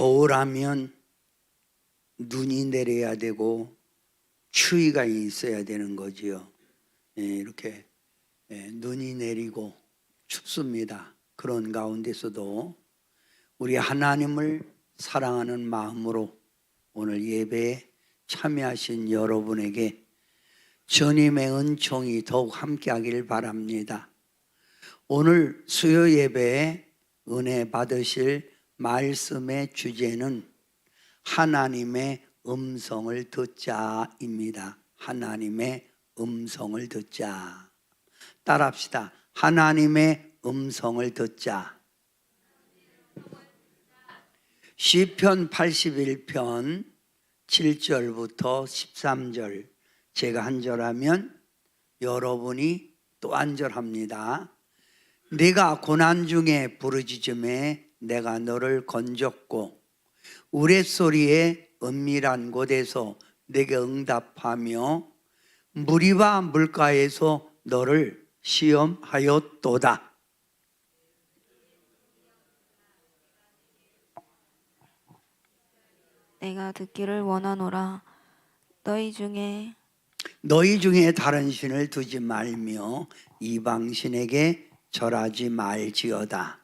겨울하면 눈이 내려야 되고 추위가 있어야 되는 거지요. 이렇게 눈이 내리고 춥습니다. 그런 가운데서도 우리 하나님을 사랑하는 마음으로 오늘 예배에 참여하신 여러분에게 주님의 은총이 더욱 함께하길 바랍니다. 오늘 수요 예배에 은혜 받으실 말씀의 주제는 하나님의 음성을 듣자입니다. 하나님의 음성을 듣자. 따라합시다. 하나님의 음성을 듣자. 시편 81편 7절부터 13절, 제가 한 절하면 여러분이 또 한 절합니다. 네가 고난 중에 부르짖음에 내가 너를 건졌고 우레소리에 은밀한 곳에서 내게 응답하며 무리와 물가에서 너를 시험하였도다. 내가 듣기를 원하노라. 너희 중에 다른 신을 두지 말며 이방신에게 절하지 말지어다.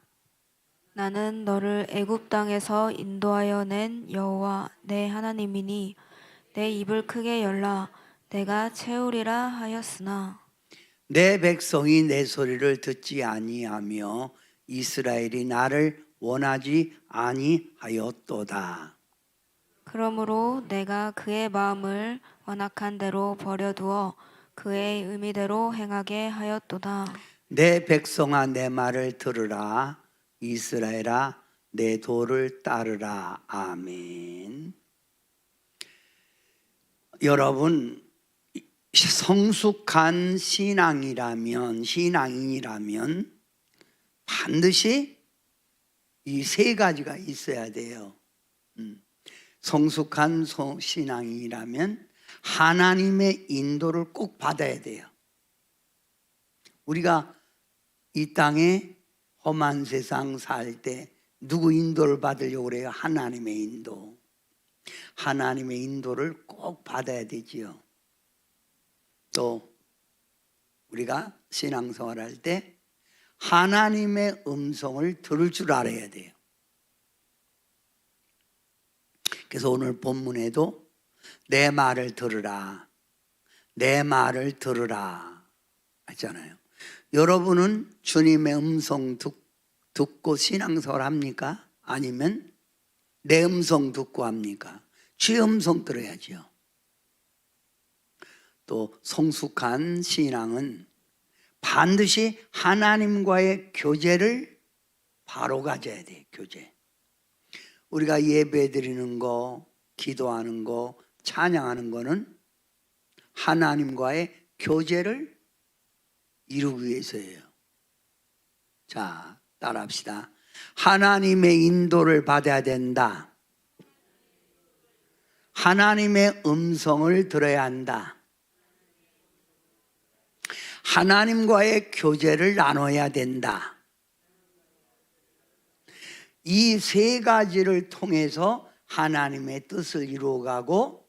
나는 너를 애굽 땅에서 인도하여 낸 여호와 내 하나님이니 내 입을 크게 열라 내가 채우리라 하였으나 내 백성이 내 소리를 듣지 아니하며 이스라엘이 나를 원하지 아니하였도다. 그러므로 내가 그의 마음을 완악한 대로 버려두어 그의 의미대로 행하게 하였도다. 내 백성아 내 말을 들으라. 이스라엘아 내 도를 따르라. 아멘. 여러분, 성숙한 신앙인이라면 반드시 이 세 가지가 있어야 돼요. 성숙한 신앙인이라면 하나님의 인도를 꼭 받아야 돼요. 우리가 이 땅에 험한 세상 살 때 누구 인도를 받으려고 그래요? 하나님의 인도. 하나님의 인도를 꼭 받아야 되지요. 또 우리가 신앙생활할 때 하나님의 음성을 들을 줄 알아야 돼요. 그래서 오늘 본문에도 내 말을 들으라, 내 말을 들으라 했잖아요. 여러분은 주님의 음성 듣고 신앙생활 합니까? 아니면 내 음성 듣고 합니까? 주의 음성 들어야죠. 또 성숙한 신앙은 반드시 하나님과의 교제를 바로 가져야 돼요. 교제. 우리가 예배 드리는 거, 기도하는 거, 찬양하는 거는 하나님과의 교제를 이루기 위해서예요. 자, 따라합시다. 하나님의 인도를 받아야 된다. 하나님의 음성을 들어야 한다. 하나님과의 교제를 나눠야 된다. 이 세 가지를 통해서 하나님의 뜻을 이루어가고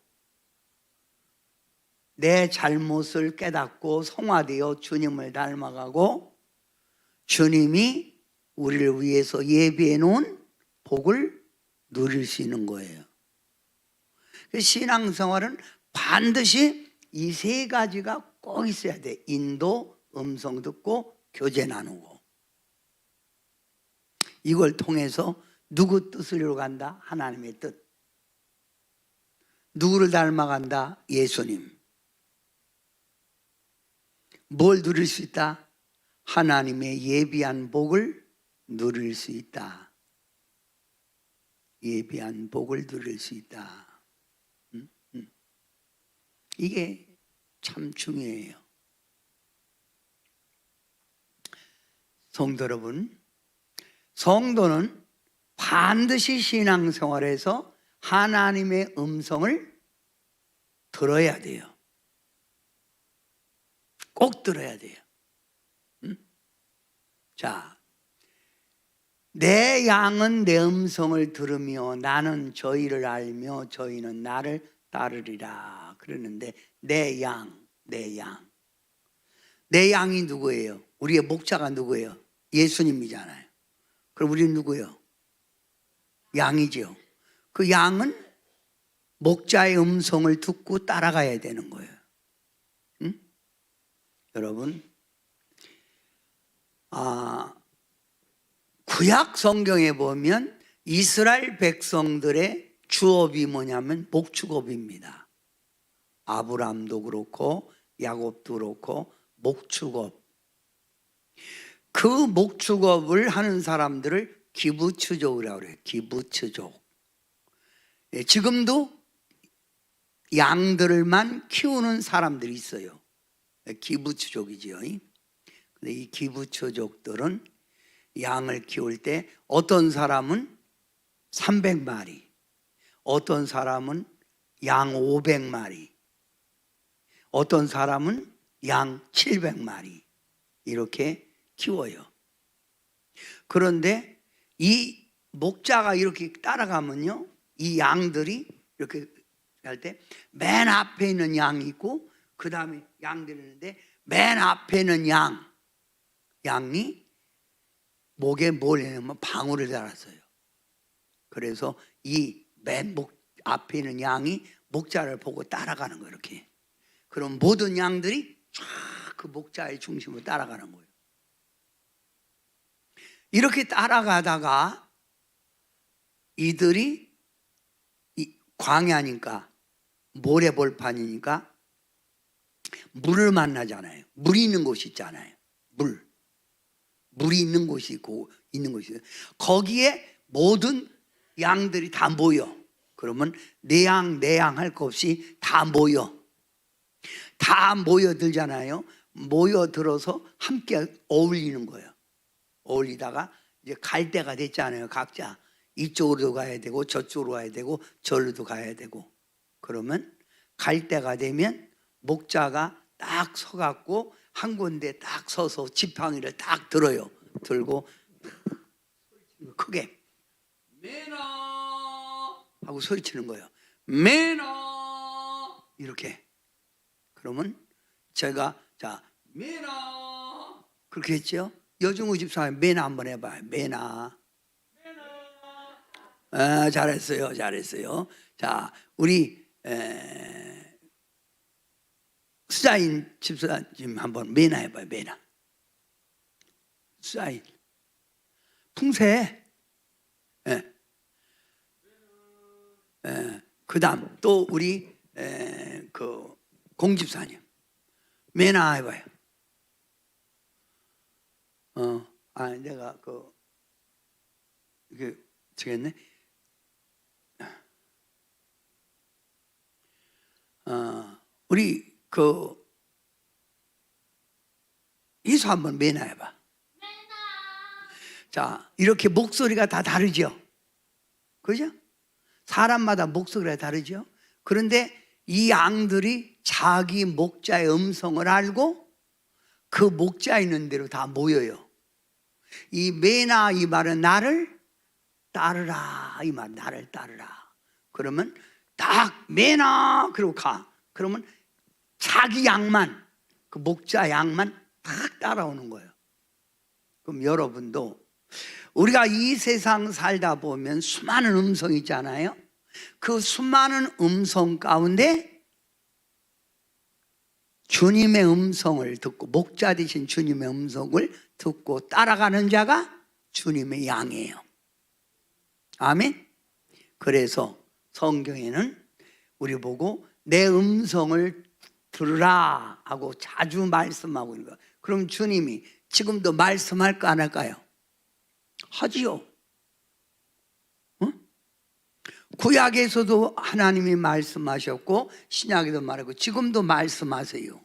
내 잘못을 깨닫고 성화되어 주님을 닮아가고 주님이 우리를 위해서 예비해 놓은 복을 누릴 수 있는 거예요. 신앙생활은 반드시 이 세 가지가 꼭 있어야 돼. 인도, 음성 듣고 교제 나누고. 이걸 통해서 누구 뜻을 이루어간다? 하나님의 뜻. 누구를 닮아간다? 예수님. 뭘 누릴 수 있다? 하나님의 예비한 복을 누릴 수 있다. 예비한 복을 누릴 수 있다. 이게 참 중요해요. 성도 여러분, 성도는 반드시 신앙생활에서 하나님의 음성을 들어야 돼요. 꼭 들어야 돼요. 자, 내 양은 내 음성을 들으며 나는 저희를 알며 저희는 나를 따르리라 그러는데, 내 양, 내 양. 내 양이 누구예요? 우리의 목자가 누구예요? 예수님이잖아요. 그럼 우리는 누구예요? 양이죠. 그 양은 목자의 음성을 듣고 따라가야 되는 거예요. 응? 여러분, 구약 성경에 보면 이스라엘 백성들의 주업이 뭐냐면 목축업입니다. 아브라함도 그렇고 야곱도 그렇고 목축업. 그 목축업을 하는 사람들을 기브츠족이라고 그래요. 기브츠족. 지금도 양들만 키우는 사람들이 있어요. 기브츠족이지요. 근데 이 기브츠족들은 양을 키울 때 어떤 사람은 300마리, 어떤 사람은 양 500마리, 어떤 사람은 양 700마리 이렇게 키워요. 그런데 이 목자가 이렇게 따라가면요, 이 양들이 이렇게 할 때 맨 앞에 있는 양이 있고 그 다음에 양들이 있는데, 맨 앞에 있는 양이 목에 뭘 해냐면 방울을 달았어요. 그래서 이 맨 앞에 있는 양이 목자를 보고 따라가는 거예요. 이렇게. 그럼 모든 양들이 쫙 그 목자의 중심으로 따라가는 거예요. 이렇게 따라가다가 이들이 광야니까, 모래벌판이니까 물을 만나잖아요. 물이 있는 곳이 있잖아요. 물이 있는 곳이 있고 있는 곳이 있어요. 거기에 모든 양들이 다 모여. 그러면 내 양 할 거 없이 다 모여들잖아요. 모여들어서 함께 어울리는 거예요. 어울리다가 이제 갈 때가 됐잖아요. 각자 이쪽으로도 가야 되고 저쪽으로 가야 되고 저리도 가야 되고. 그러면 갈 때가 되면 목자가 딱 서갖고 한 군데 딱 서서 지팡이를 딱 들어요. 들고 크게 메나 하고 소리치는 거예요. 메나 이렇게. 그러면 제가 자 메나 그렇게 했죠. 여중우 집사님 메나 한번 해봐요. 메나. 잘했어요. 자, 우리 수자인 집사님 한번 메나 해봐요. 메나. 수자인 풍세. 그다음 또 우리 그 공집사님 메나 해봐요. 내가 이게 되겠네. 우리 희수 한번 메나 해봐. 자, 이렇게 목소리가 다 다르죠. 그죠? 사람마다 목소리가 다르죠. 그런데 이 양들이 자기 목자의 음성을 알고 그 목자 있는 대로 다 모여요. 이 메나 이 말은 나를 따르라 이 말. 나를 따르라. 그러면 딱 메나 그러고 가. 그러면 자기 양만, 그 목자 양만 딱 따라오는 거예요. 그럼 여러분도 우리가 이 세상 살다 보면 수많은 음성이 있잖아요. 그 수많은 음성 가운데 주님의 음성을 듣고, 목자 되신 주님의 음성을 듣고 따라가는 자가 주님의 양이에요. 아멘. 그래서 성경에는 우리 보고 내 음성을 들으라 하고 자주 말씀하고 있는 거예요. 그럼 주님이 지금도 말씀할까 안 할까요? 하지요. 구약에서도 하나님이 말씀하셨고 신약에도 말하고 지금도 말씀하세요.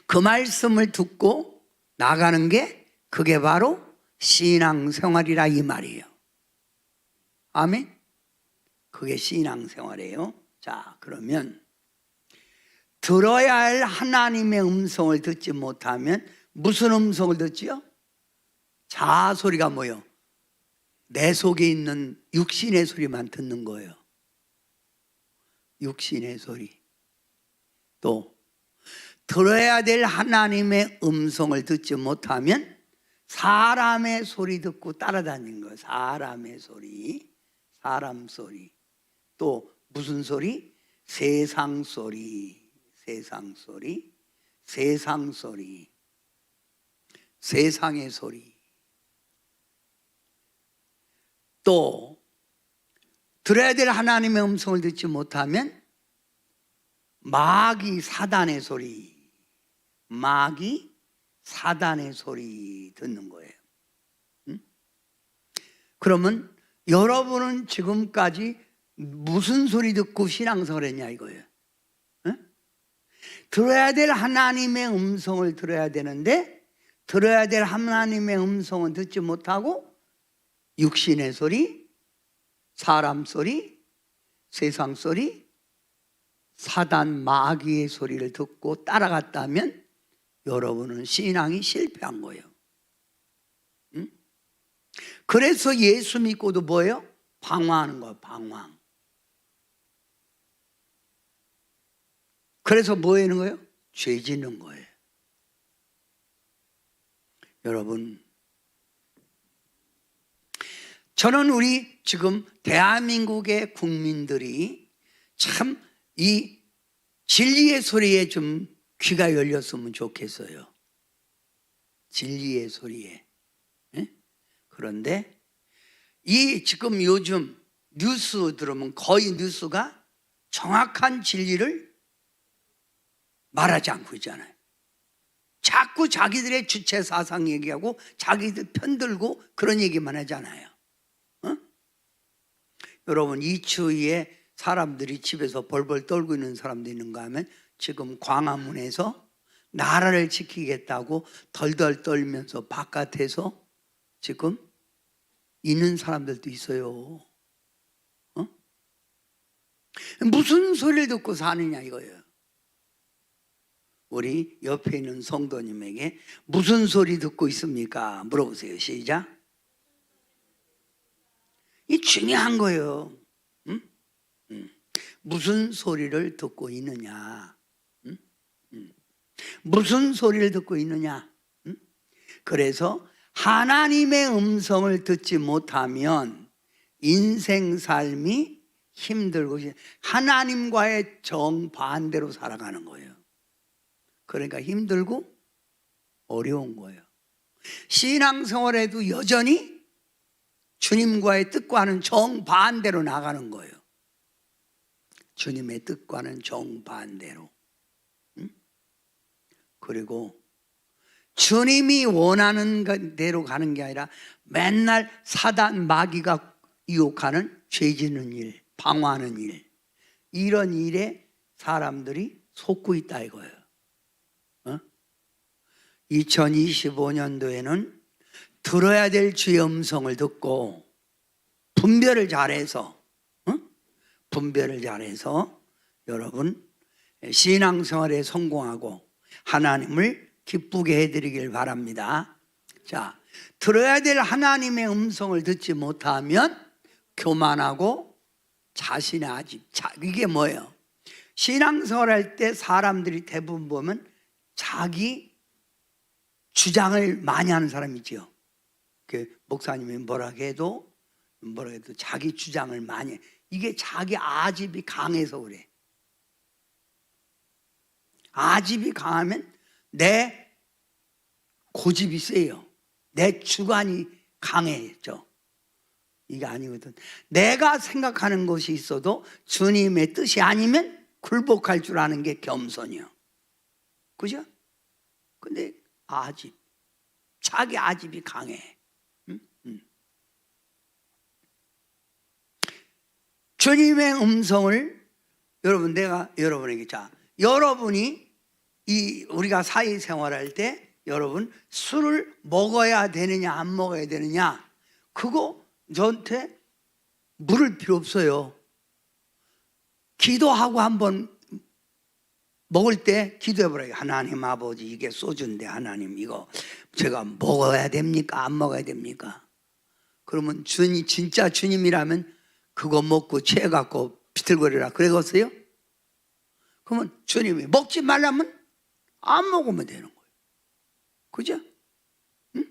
그 말씀을 듣고 나가는 게 그게 바로 신앙생활이라 이 말이에요. 아멘. 그게 신앙생활이에요. 자, 그러면 들어야 할 하나님의 음성을 듣지 못하면 무슨 음성을 듣지요? 자소리가 뭐요? 내 속에 있는 육신의 소리만 듣는 거예요. 육신의 소리. 또 들어야 될 하나님의 음성을 듣지 못하면 사람의 소리 듣고 따라다니는 거예요. 사람의 소리, 사람 소리. 또 무슨 소리? 세상 소리, 세상 소리, 세상 소리, 세상의 소리. 또 들어야 될 하나님의 음성을 듣지 못하면 마귀 사단의 소리, 마귀 사단의 소리 듣는 거예요. 그러면 여러분은 지금까지 무슨 소리 듣고 신앙생활 했냐 이거예요. 들어야 될 하나님의 음성을 들어야 되는데 들어야 될 하나님의 음성은 듣지 못하고 육신의 소리, 사람 소리, 세상 소리, 사단 마귀의 소리를 듣고 따라갔다면 여러분은 신앙이 실패한 거예요. 그래서 예수 믿고도 뭐예요? 방황하는 거예요. 방황. 그래서 뭐 하는 거예요? 죄 짓는 거예요. 여러분, 저는 우리 지금 대한민국의 국민들이 참 이 진리의 소리에 좀 귀가 열렸으면 좋겠어요. 진리의 소리에. 그런데 이 지금 요즘 뉴스 들으면 거의 뉴스가 정확한 진리를 말하지 않고 있잖아요. 자꾸 자기들의 주체 사상 얘기하고 자기들 편들고 그런 얘기만 하잖아요. 여러분, 이 추위에 사람들이 집에서 벌벌 떨고 있는 사람도 있는가 하면 지금 광화문에서 나라를 지키겠다고 덜덜 떨면서 바깥에서 지금 있는 사람들도 있어요. 무슨 소리를 듣고 사느냐 이거예요. 우리 옆에 있는 성도님에게 무슨 소리 듣고 있습니까? 물어보세요. 시작. 이 중요한 거예요. 무슨 소리를 듣고 있느냐? 무슨 소리를 듣고 있느냐? 그래서 하나님의 음성을 듣지 못하면 인생 삶이 힘들고 하나님과의 정반대로 살아가는 거예요. 그러니까 힘들고 어려운 거예요. 신앙생활에도 여전히 주님과의 뜻과는 정반대로 나가는 거예요. 주님의 뜻과는 정반대로. 그리고 주님이 원하는 대로 가는 게 아니라 맨날 사단 마귀가 유혹하는 죄 짓는 일, 방황하는 일, 이런 일에 사람들이 속고 있다 이거예요. 2025년도에는 들어야 될 주의 음성을 듣고 분별을 잘해서 여러분 신앙생활에 성공하고 하나님을 기쁘게 해드리길 바랍니다. 자, 들어야 될 하나님의 음성을 듣지 못하면 교만하고 자신의 아집, 이게 뭐예요? 신앙생활 할 때 사람들이 대부분 보면 자기 주장을 많이 하는 사람이지요. 목사님이 뭐라 해도 자기 주장을 많이 해. 이게 자기 아집이 강해서 그래. 아집이 강하면 내 고집이 세요. 내 주관이 강해져. 이게 아니거든. 내가 생각하는 것이 있어도 주님의 뜻이 아니면 굴복할 줄 아는 게 겸손이요. 그죠? 근데 아집, 자기 아집이 강해. 주님의 음성을 내가 여러분에게 여러분이 우리가 사회생활할 때 여러분 술을 먹어야 되느냐 안 먹어야 되느냐 그거 저한테 물을 필요 없어요. 기도하고 한번 먹을 때 기도해보라요. 하나님 아버지, 이게 소주인데 하나님 이거 제가 먹어야 됩니까 안 먹어야 됩니까? 그러면 주님, 진짜 주님이라면 그거 먹고 취해갖고 비틀거리라 그러겠어요? 그러면 주님이 먹지 말라면 안 먹으면 되는 거예요. 그죠? 응?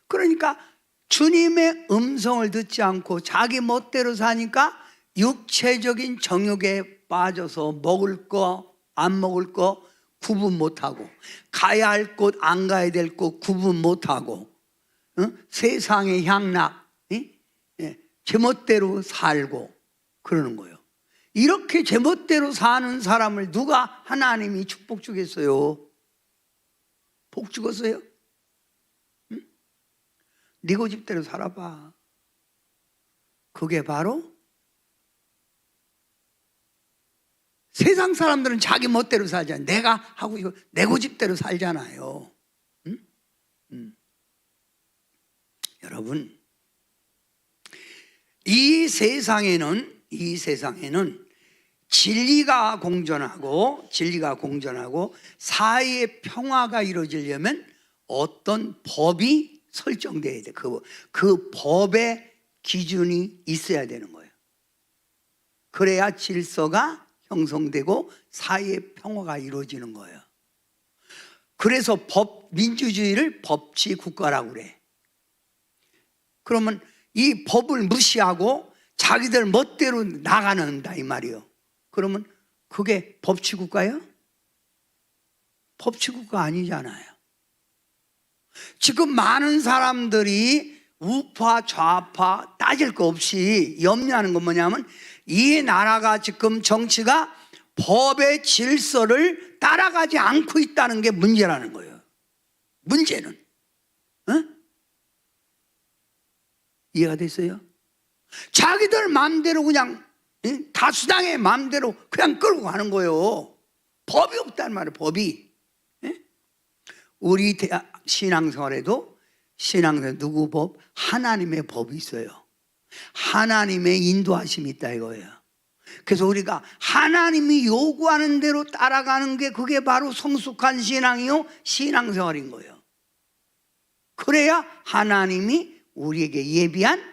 그러니까 주님의 음성을 듣지 않고 자기 멋대로 사니까 육체적인 정욕에 빠져서 먹을 거, 안 먹을 거 구분 못하고, 가야 할 곳, 안 가야 될 곳 구분 못하고, 세상의 향락, 제멋대로 살고 그러는 거예요. 이렇게 제멋대로 사는 사람을 누가 하나님이 축복 주겠어요? 복 주겠어요? 응? 네 고집대로 살아봐. 그게 바로 세상 사람들은 자기 멋대로 살잖아요. 내가 하고 이거 내 고집대로 살잖아요. 여러분, 이 세상에는 진리가 공존하고 사회의 평화가 이루어지려면 어떤 법이 설정돼야 돼. 그 법의 기준이 있어야 되는 거예요. 그래야 질서가 형성되고 사회의 평화가 이루어지는 거예요. 그래서 민주주의를 법치 국가라고 그래. 그러면 이 법을 무시하고 자기들 멋대로 나가는다 이 말이에요. 그러면 그게 법치국가예요? 법치국가 아니잖아요. 지금 많은 사람들이 우파 좌파 따질 거 없이 염려하는 건 뭐냐면 이 나라가 지금 정치가 법의 질서를 따라가지 않고 있다는 게 문제라는 거예요. 문제는. 이해가 됐어요? 자기들 마음대로 그냥 다수당의 마음대로 그냥 끌고 가는 거예요. 법이 없단 말이에요. 법이. 우리 신앙생활에도 누구 법? 하나님의 법이 있어요. 하나님의 인도하심이 있다 이거예요. 그래서 우리가 하나님이 요구하는 대로 따라가는 게 그게 바로 성숙한 신앙이요 신앙생활인 거예요. 그래야 하나님이 우리에게 예비한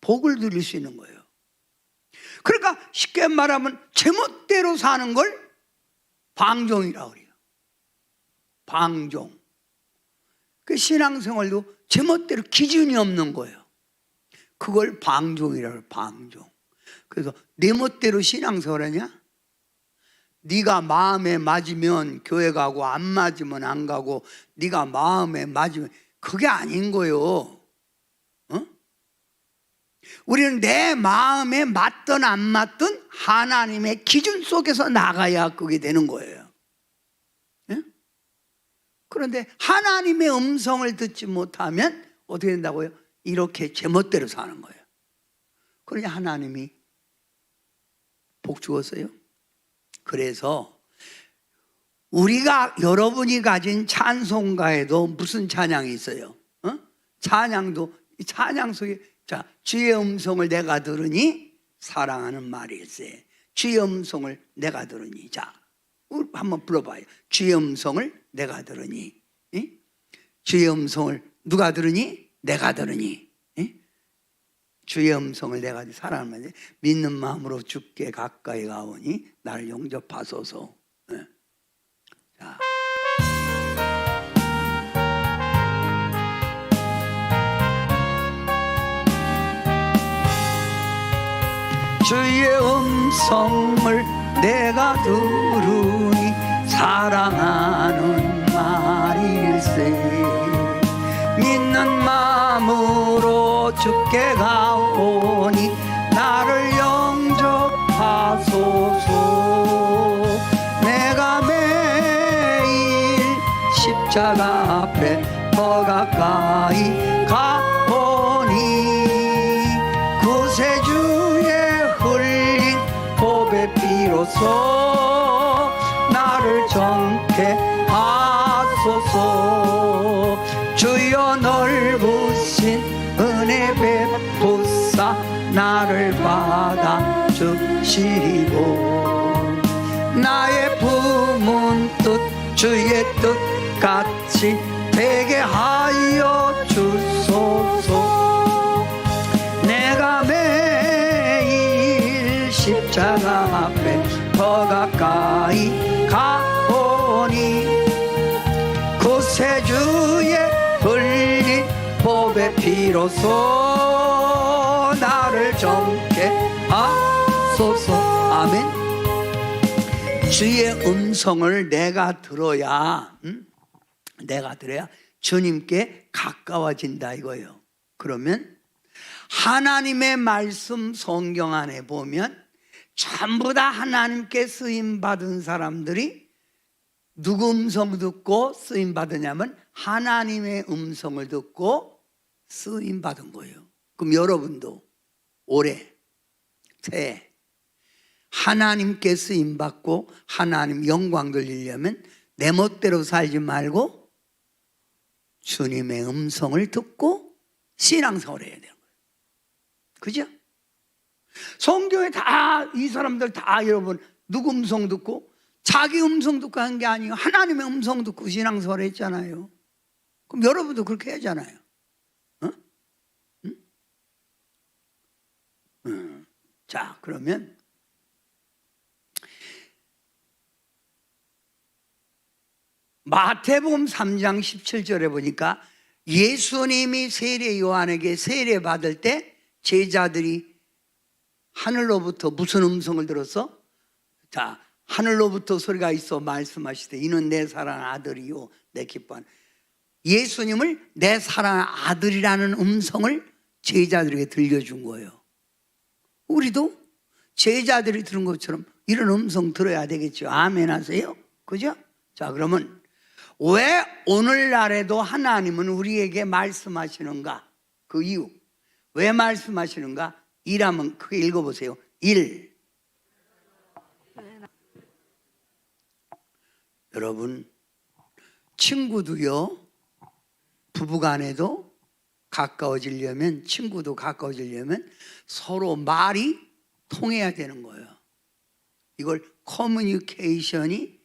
복을 누릴 수 있는 거예요. 그러니까 쉽게 말하면 제멋대로 사는 걸 방종이라고 그래요. 방종. 그 신앙생활도 제멋대로 기준이 없는 거예요. 그걸 방종이라고 해요. 방종. 그래서 내 멋대로 신앙생활하냐? 네가 마음에 맞으면 교회 가고 안 맞으면 안 가고 네가 마음에 맞으면 그게 아닌 거예요. 우리는 내 마음에 맞든 안 맞든 하나님의 기준 속에서 나가야 그게 되는 거예요. 그런데 하나님의 음성을 듣지 못하면 어떻게 된다고요? 이렇게 제멋대로 사는 거예요. 그러니 하나님이 복 주었어요. 그래서 우리가 여러분이 가진 찬송가에도 무슨 찬양이 있어요? 찬양도 찬양 속에 자, 주의 음성을 내가 들으니 사랑하는 말일세. 주의 음성을 내가 들으니. 자, 한번 불러봐요. 주의 음성을 내가 들으니. 주의 음성을 누가 들으니? 내가 들으니. 주의 음성을 내가 사랑하는 말 믿는 마음으로 주께 가까이 가오니 나를 용접하소서. 자. 주의 음성을 내가 들으니 사랑하는 말일세. 믿는 마음으로 주께 가오니 나를 영접하소서. 내가 매일 십자가 앞에 더 가까이 가오니 구세주의 흘린 보배 피로써 나를 정케 하소서. 주여 넓으신 은혜 베푸사 나를 받아 주시고 나의 품은 뜻 주의 뜻같이 되게 하여 주소서. 십자가 앞에 더 가까이 가오니 구세주의 흘린 보배 피로써 나를 정케 하소서. 아멘. 주의 음성을 내가 들어야 내가 들어야 주님께 가까워진다 이거예요. 그러면 하나님의 말씀 성경 안에 보면 전부 다 하나님께 쓰임받은 사람들이 누구 음성 듣고 쓰임받으냐면 하나님의 음성을 듣고 쓰임받은 거예요. 그럼 여러분도 올해 새해 하나님께 쓰임받고 하나님 영광 돌리려면 내 멋대로 살지 말고 주님의 음성을 듣고 신앙생활을 해야 되는 거예요. 그죠? 성경에 다 이 사람들 다 여러분 누구 음성 듣고 자기 음성 듣고 한 게 아니에요. 하나님의 음성 듣고 신앙생활을 했잖아요. 그럼 여러분도 그렇게 하잖아요. 자, 그러면 마태복음 3장 17절에 보니까 예수님이 세례 요한에게 세례 받을 때 제자들이 하늘로부터 무슨 음성을 들었어? 자, 하늘로부터 소리가 있어 말씀하시되 이는 내 사랑하는 아들이요 내 기뻐하는. 예수님을 내 사랑하는 아들이라는 음성을 제자들에게 들려준 거예요. 우리도 제자들이 들은 것처럼 이런 음성 들어야 되겠죠. 아멘 하세요. 그죠? 자, 그러면 왜 오늘날에도 하나님은 우리에게 말씀하시는가? 그 이유. 왜 말씀하시는가? 1하면 크게 읽어보세요. 1. 여러분, 친구도요, 부부간에도 가까워지려면, 친구도 가까워지려면 서로 말이 통해야 되는 거예요. 이걸 커뮤니케이션이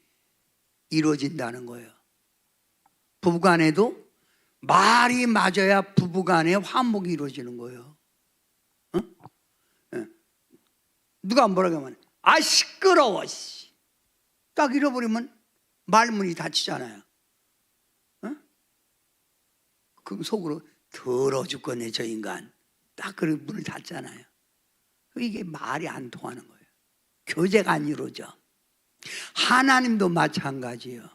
이루어진다는 거예요. 부부간에도 말이 맞아야 부부간에 화목이 이루어지는 거예요. 누가 뭐라고 하면 아 시끄러워 딱 잃어버리면 말문이 닫히잖아요. 그럼 속으로 더러워 죽겠네 저 인간. 딱 그 문을 닫잖아요. 이게 말이 안 통하는 거예요. 교제가 안 이루어져. 하나님도 마찬가지예요.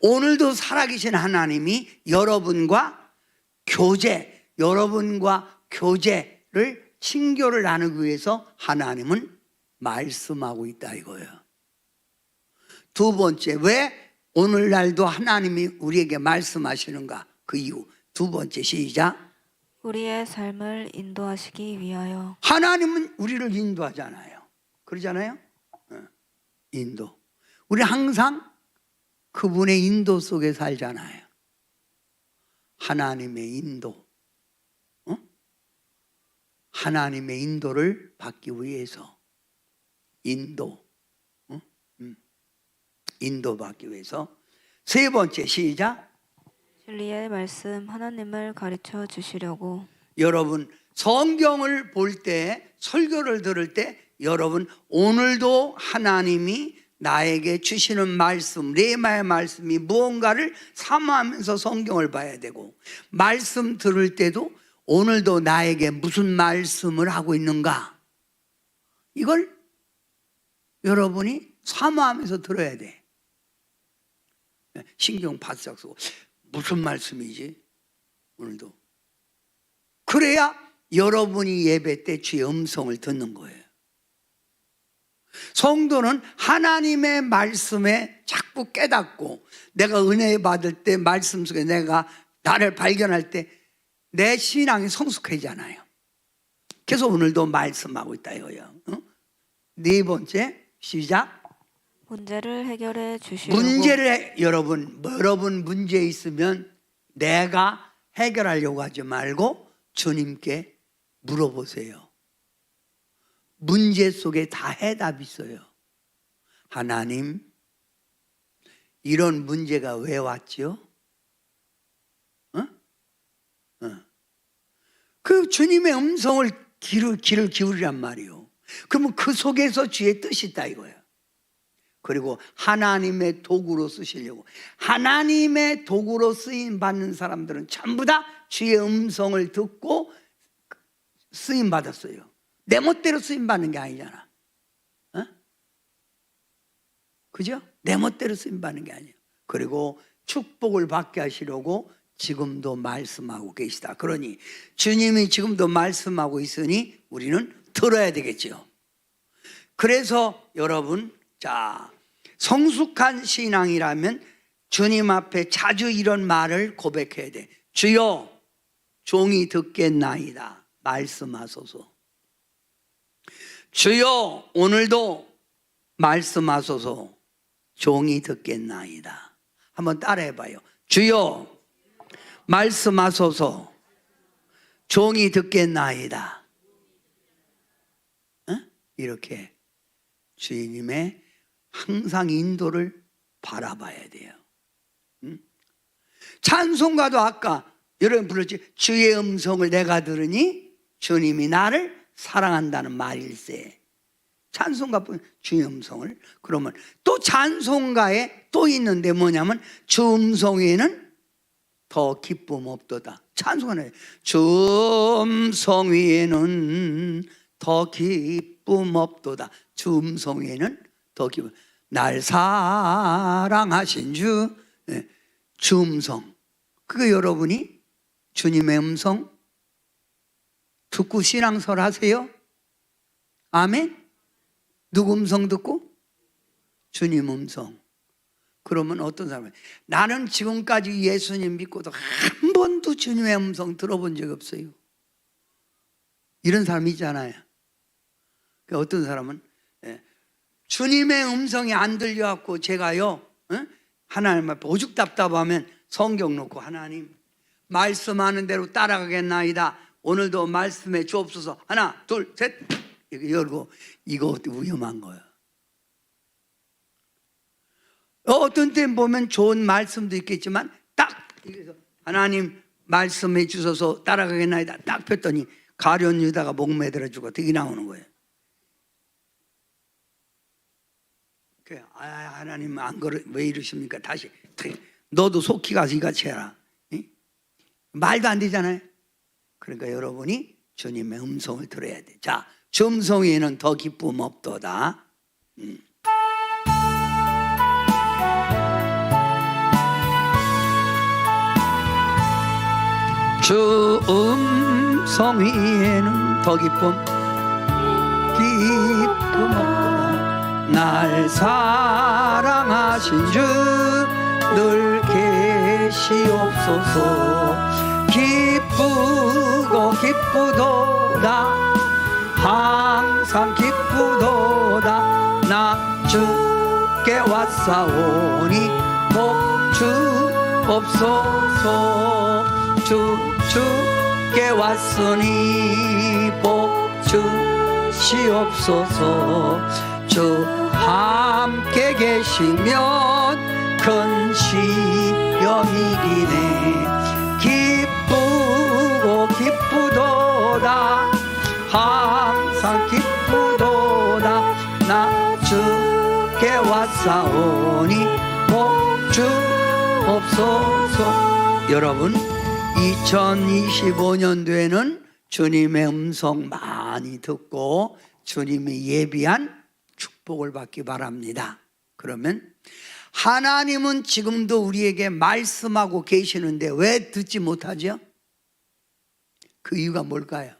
오늘도 살아계신 하나님이 여러분과 교제를 친교를 나누기 위해서 하나님은 말씀하고 있다 이거예요. 두 번째, 왜 오늘날도 하나님이 우리에게 말씀하시는가? 그 이유. 두 번째, 시작. 우리의 삶을 인도하시기 위하여. 하나님은 우리를 인도하잖아요. 그러잖아요. 인도. 우리 항상 그분의 인도 속에 살잖아요. 하나님의 인도. 하나님의 인도를 받기 위해서 인도받기 위해서. 세 번째, 시작. 진리의 말씀 하나님을 가르쳐 주시려고. 여러분 성경을 볼 때, 설교를 들을 때 여러분 오늘도 하나님이 나에게 주시는 말씀, 레마의 말씀이 무언가를 사모하면서 성경을 봐야 되고, 말씀 들을 때도 오늘도 나에게 무슨 말씀을 하고 있는가, 이걸 여러분이 사모하면서 들어야 돼. 신경 바싹 쓰고 무슨 말씀이지 오늘도. 그래야 여러분이 예배 때 주의 음성을 듣는 거예요. 성도는 하나님의 말씀에 자꾸 깨닫고, 내가 은혜 받을 때 말씀 속에 내가 나를 발견할 때 내 신앙이 성숙해지잖아요. 그래서 오늘도 말씀하고 있다 이거예요. 네 번째, 시작. 문제를 해결해 주시려고. 여러분 문제 있으면 내가 해결하려고 하지 말고 주님께 물어보세요. 문제 속에 다 해답이 있어요. 하나님, 이런 문제가 왜 왔죠? 그 주님의 음성을 귀를 기울이란 말이에요. 그러면 그 속에서 주의 뜻이 있다 이거예요. 그리고 하나님의 도구로 쓰시려고. 하나님의 도구로 쓰임 받는 사람들은 전부 다 주의 음성을 듣고 쓰임 받았어요. 내 멋대로 쓰임 받는 게 아니잖아. 어? 그죠? 내 멋대로 쓰임 받는 게 아니에요. 그리고 축복을 받게 하시려고 지금도 말씀하고 계시다. 그러니 주님이 지금도 말씀하고 있으니 우리는 들어야 되겠죠. 그래서 여러분, 자, 성숙한 신앙이라면 주님 앞에 자주 이런 말을 고백해야 돼. 주여, 종이 듣겠나이다. 말씀하소서. 주여, 오늘도 말씀하소서. 종이 듣겠나이다. 한번 따라해봐요. 주여, 말씀하소서. 종이 듣겠나이다. 이렇게 주님의 항상 인도를 바라봐야 돼요. 찬송가도 아까 여러분 불렀지. 주의 음성을 내가 들으니 주님이 나를 사랑한다는 말일세. 찬송가뿐 주의 음성을. 그러면 또 찬송가에 또 있는데 뭐냐면 주 음성 위에는 더 기쁨 없도다. 찬송가는 주 음성 위에는 더 기쁨 없도다. 주 음성 위에는 더 기쁨. 날 사랑하신 주, 주 음성. 그거 여러분이 주님의 음성 듣고 신앙설 하세요? 아멘? 누구 음성 듣고? 주님 음성. 그러면 어떤 사람은 나는 지금까지 예수님 믿고도 한 번도 주님의 음성 들어본 적 없어요. 이런 사람이 있잖아요. 어떤 사람은 주님의 음성이 안 들려갖고 제가요, 하나님 앞에 오죽 답답하면 성경 놓고 하나님 말씀하는 대로 따라가겠나이다. 오늘도 말씀해 주옵소서. 하나, 둘, 셋. 이렇게 열고. 이거 위험한 거예요. 어떤 때 보면 좋은 말씀도 있겠지만 딱 하나님 말씀해 주셔서 따라가겠나이다. 딱 폈더니 가룟 유다가 목매들어 주고 되게 나오는 거예요. 하나님 안 그러 왜 이러십니까? 다시 너도 속히 가서 이같이 해라. 말도 안 되잖아요. 그러니까 여러분이 주님의 음성을 들어야 돼. 자, 주 음성 위에는 더 기쁨 없도다. 주 음성 위에는 더 기쁨 없도다. 날 사랑하신 주 늘 계시옵소서. 기쁘고 기쁘도다. 항상 기쁘도다. 나 주께 왔사오니 복 주옵소서. 주께 왔으니 복 주시옵소서. 주 함께 계시면 큰 시험이기네. 기쁘고 기쁘도다. 항상 기쁘도다. 나 주께 왔사오니 복 주옵소서. 여러분, 2025년도에는 주님의 음성 많이 듣고 주님이 예비한 축복을 받기 바랍니다. 그러면 하나님은 지금도 우리에게 말씀하고 계시는데 왜 듣지 못하죠? 그 이유가 뭘까요?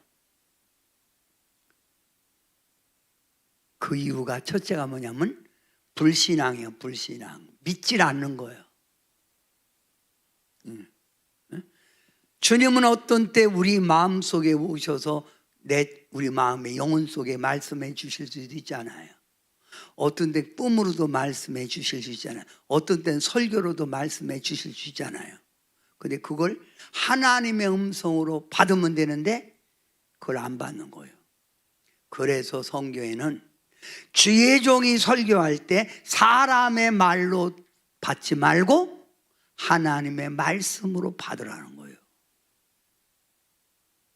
그 이유가 첫째가 뭐냐면 불신앙이에요. 불신앙. 믿질 않는 거예요. 주님은 어떤 때 우리 마음속에 오셔서 우리 마음의 영혼 속에 말씀해 주실 수도 있잖아요. 어떤 때 꿈으로도 말씀해 주실 수 있잖아요. 어떤 때는 설교로도 말씀해 주실 수 있잖아요. 근데 그걸 하나님의 음성으로 받으면 되는데 그걸 안 받는 거예요. 그래서 성경에는 주의 종이 설교할 때 사람의 말로 받지 말고 하나님의 말씀으로 받으라는 거예요.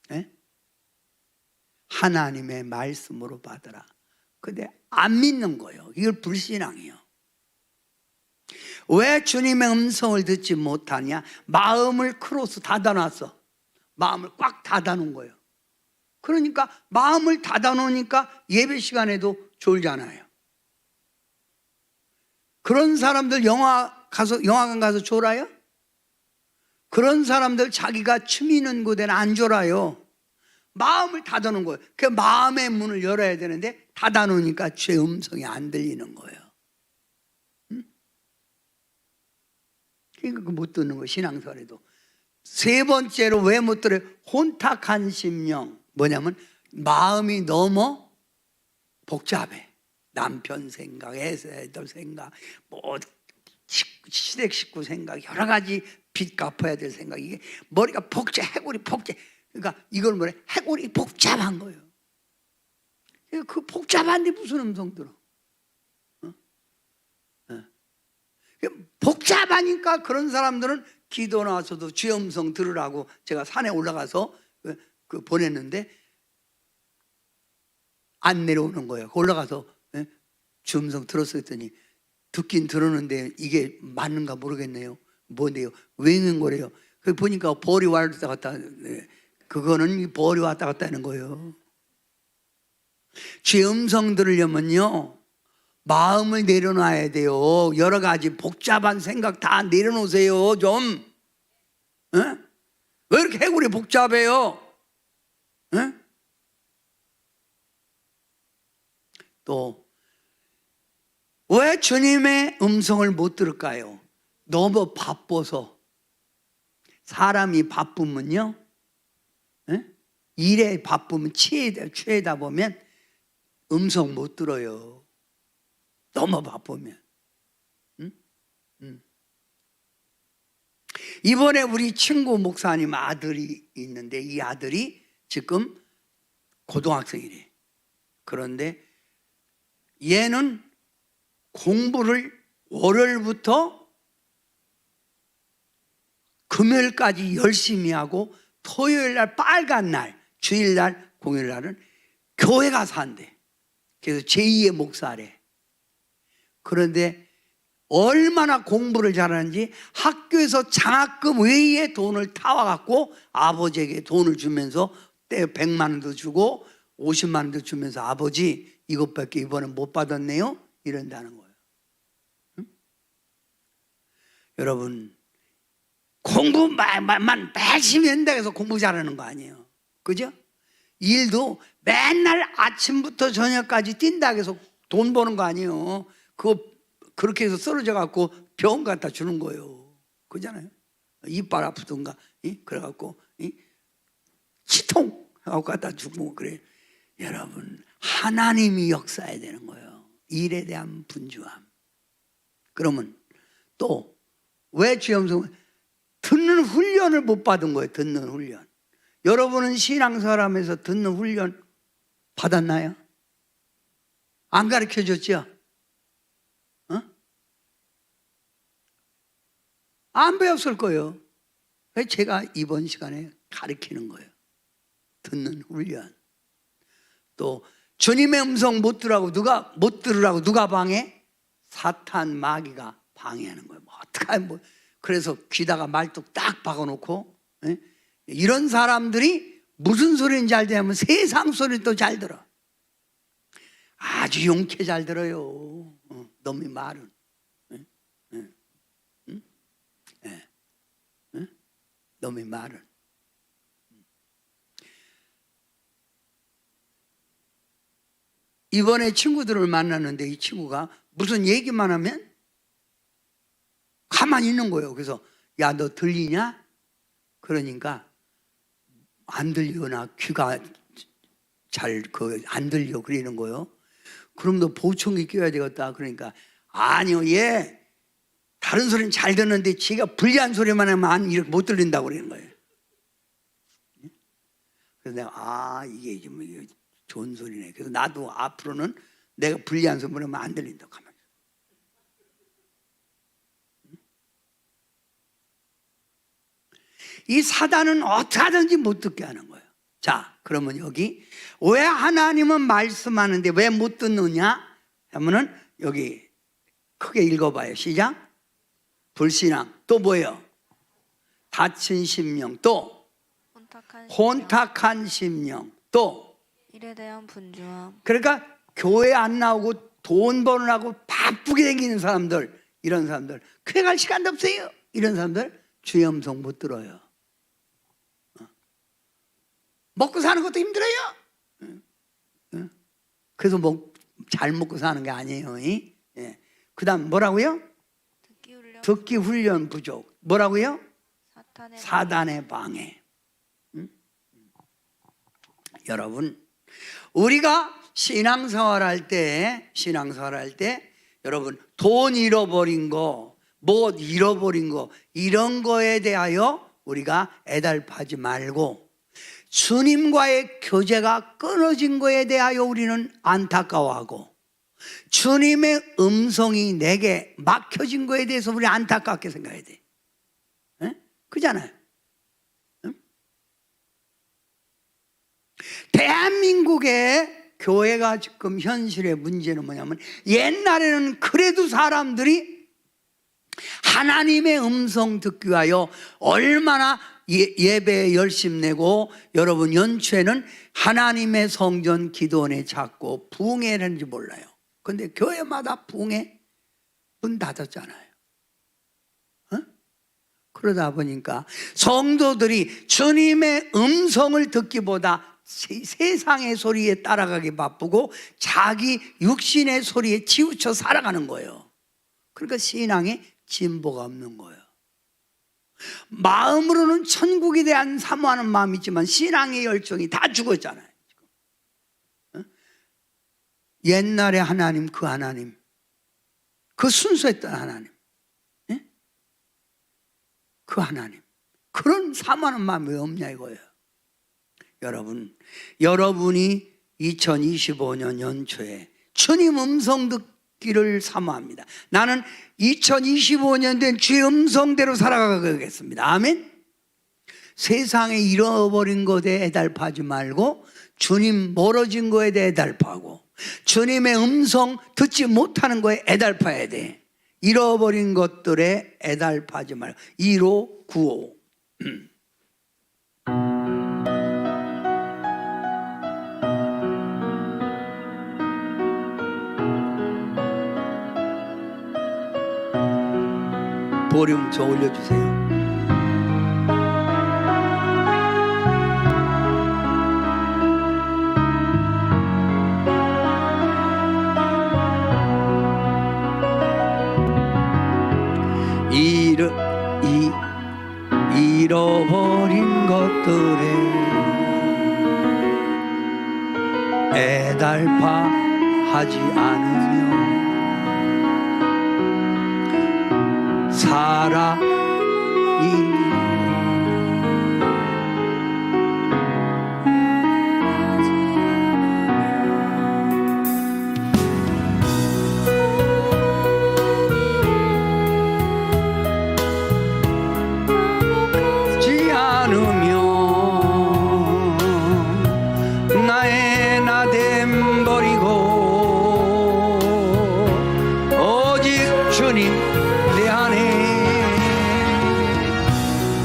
네? 하나님의 말씀으로 받으라. 근데 안 믿는 거예요. 이걸 불신앙이에요. 왜 주님의 음성을 듣지 못하냐? 마음을 크로스 닫아놨어. 마음을 꽉 닫아놓은 거예요. 그러니까 마음을 닫아놓으니까 예배 시간에도 졸잖아요. 그런 사람들 영화관 가서 졸아요? 그런 사람들 자기가 춤 있는 곳에는 안 졸아요. 마음을 닫아놓은 거예요. 그 마음의 문을 열어야 되는데 닫아놓으니까 주의 음성이 안 들리는 거예요. 그러니까 못 듣는 거예요. 신앙생활에도. 세 번째로 왜 못 들어요? 혼탁한 심령. 뭐냐면 마음이 너무 복잡해. 남편 생각, 애들 생각, 뭐 시댁 식구 생각, 여러 가지 빚 갚아야 될 생각. 이게 머리가 해골이 복잡. 그러니까 이걸 뭐래? 해골이 복잡한 거예요. 그 복잡한데 무슨 음성 들어? 복잡하니까 그런 사람들은 기도 나와서도 주의 음성 들으라고 제가 산에 올라가서 보냈는데 안 내려오는 거예요. 올라가서 주 음성 들었어 했더니 듣긴 들었는데 이게 맞는가 모르겠네요. 뭔데요? 왜 있는 거래요? 보니까 벌이 왔다 갔다. 그거는 벌이 왔다 갔다 하는 거예요. 주의 음성 들으려면요 마음을 내려놔야 돼요. 여러 가지 복잡한 생각 다 내려놓으세요. 좀. 왜 이렇게 해골이 복잡해요? 또 왜 주님의 음성을 못 들을까요? 너무 바빠서. 사람이 바쁘면요 일에 바쁘면 취해다 보면 음성 못 들어요. 너무 바쁘면. 이번에 우리 친구 목사님 아들이 있는데 이 아들이 지금 고등학생이래. 그런데 얘는 공부를 월요일부터 금요일까지 열심히 하고 토요일 날 빨간 날, 주일 날, 공휴일 날은 교회 가서 한대. 그래서 제2의 목사래. 그런데 얼마나 공부를 잘하는지 학교에서 장학금 외에 돈을 타와갖고 아버지에게 돈을 주면서 때 100만 원도 주고 50만 원도 주면서 아버지 이것밖에 이번에 못 받았네요 이런다는 거예요. 여러분 공부만 열심히 한다고 해서 공부 잘하는 거 아니에요. 그죠? 일도 맨날 아침부터 저녁까지 뛴다고 해서 돈 버는 거 아니에요. 그거 그렇게 해서 쓰러져 갖고 병원 갖다 주는 거예요. 그잖아요. 이빨 아프던가 그래갖고 치통 하고 갖다 주고 그래. 여러분 하나님이 역사해야 되는 거예요. 일에 대한 분주함. 그러면 또 왜 주의 음성 듣는 훈련을 못 받은 거예요. 듣는 훈련. 여러분은 신앙생활하면서 듣는 훈련 받았나요? 안 가르쳐줬죠? 안 배웠을 거예요. 제가 이번 시간에 가르치는 거예요. 듣는 훈련. 또 주님의 음성 못 들으라고 누가 방해? 사탄 마귀가 방해하는 거예요. 어떡하면 그래서 귀다가 말뚝 딱 박아놓고 이런 사람들이 무슨 소리인지 알지 하면 세상 소리를 또 잘 들어. 아주 용케 잘 들어요. 놈의 말은. 놈의 말은. 이번에 친구들을 만났는데 이 친구가 무슨 얘기만 하면 가만히 있는 거예요. 그래서 야, 너 들리냐? 그러니까 안 들려나 귀가 잘 안 들려 그러는 거예요. 그럼 너 보청기 껴야 되겠다. 그러니까 아니요, 얘 다른 소리는 잘 듣는데 지가 불리한 소리만 하면 이렇게 못 들린다고 그러는 거예요. 그래서 내가 이게 좀 좋은 소리네. 그래서 나도 앞으로는 내가 불리한 소리만 하면 안 들린다고 가만히. 이 사단은 어떻게 하든지 못 듣게 하는 거예요. 자, 그러면 여기 왜 하나님은 말씀하는데 왜 못 듣느냐 하면은 여기 크게 읽어봐요. 시작. 불신앙, 또 뭐예요? 다친 심령, 또 혼탁한 심령, 또 일에 대한 분주함. 그러니까 교회 안 나오고 돈 버느라고 바쁘게 다니는 사람들, 이런 사람들, 교회 갈 시간도 없어요. 이런 사람들 주의 음성 못 들어요. 먹고 사는 것도 힘들어요. 그래서 잘 먹고 사는 게 아니에요. 예. 그 다음 뭐라고요? 듣기 훈련 부족. 뭐라고요? 사단의 방해. 여러분, 우리가 신앙생활할 때 여러분 돈 잃어버린 거, 뭐 잃어버린 거, 이런 거에 대하여 우리가 애달파지 말고 주님과의 교제가 끊어진 거에 대하여 우리는 안타까워하고 주님의 음성이 내게 막혀진 거에 대해서 우리 안타깝게 생각해야 돼. 에? 그잖아요. 응? 대한민국의 교회가 지금 현실의 문제는 뭐냐면 옛날에는 그래도 사람들이 하나님의 음성 듣기 위하여 얼마나 예배에 열심 내고 여러분 연초에는 하나님의 성전 기도원에 찾고 부흥회라는지 몰라요. 근데 교회마다 부흥회 문 닫았잖아요. 그러다 보니까 성도들이 주님의 음성을 듣기보다 세상의 소리에 따라가기 바쁘고 자기 육신의 소리에 치우쳐 살아가는 거예요. 그러니까 신앙에 진보가 없는 거예요. 마음으로는 천국에 대한 사모하는 마음이 있지만 신앙의 열정이 다 죽었잖아요. 옛날에 하나님, 그 하나님, 그 순수했던 하나님, 그 하나님, 그런 사모하는 마음이 왜 없냐 이거예요. 여러분, 여러분이 2025년 연초에 주님 음성 듣기를 사모합니다. 나는 2025년 된 주의 음성대로 살아가겠습니다. 아멘. 세상에 잃어버린 것에 애달파지 말고 주님 멀어진 것에 대해 애달파고 주님의 음성 듣지 못하는 거에 애달파야 돼. 잃어버린 것들에 애달파지 말고. 1595 볼륨 좀 올려주세요. 잃어버린 것들에 애달파하지 않으며 살아있는 나의 나됨 버리고 오직 주님 내 안에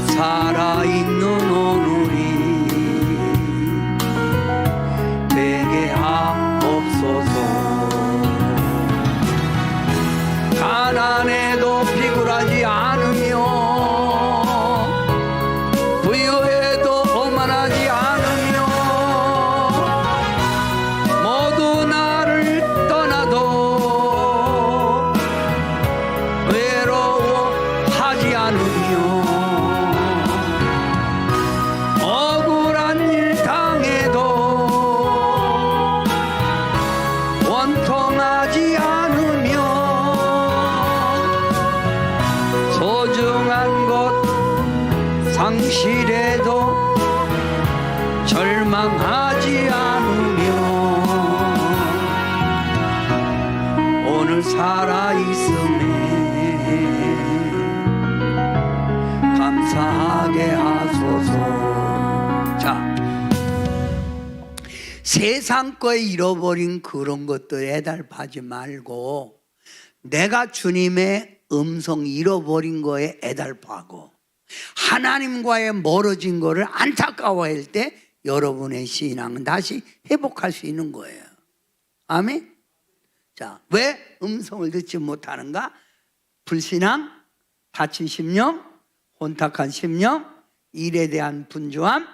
살아있는 오늘이 되게 하옵소서. 가난해도 비굴하지 않으며 부유해도 오만하지 않으며 모두 나를 세상 거에 잃어버린 그런 것들 애달하지 말고 내가 주님의 음성 잃어버린 거에 애달하고 하나님과의 멀어진 거를 안타까워할 때 여러분의 신앙은 다시 회복할 수 있는 거예요. 아멘. 자, 왜 음성을 듣지 못하는가? 불신앙, 다친 심령, 혼탁한 심령, 일에 대한 분주함,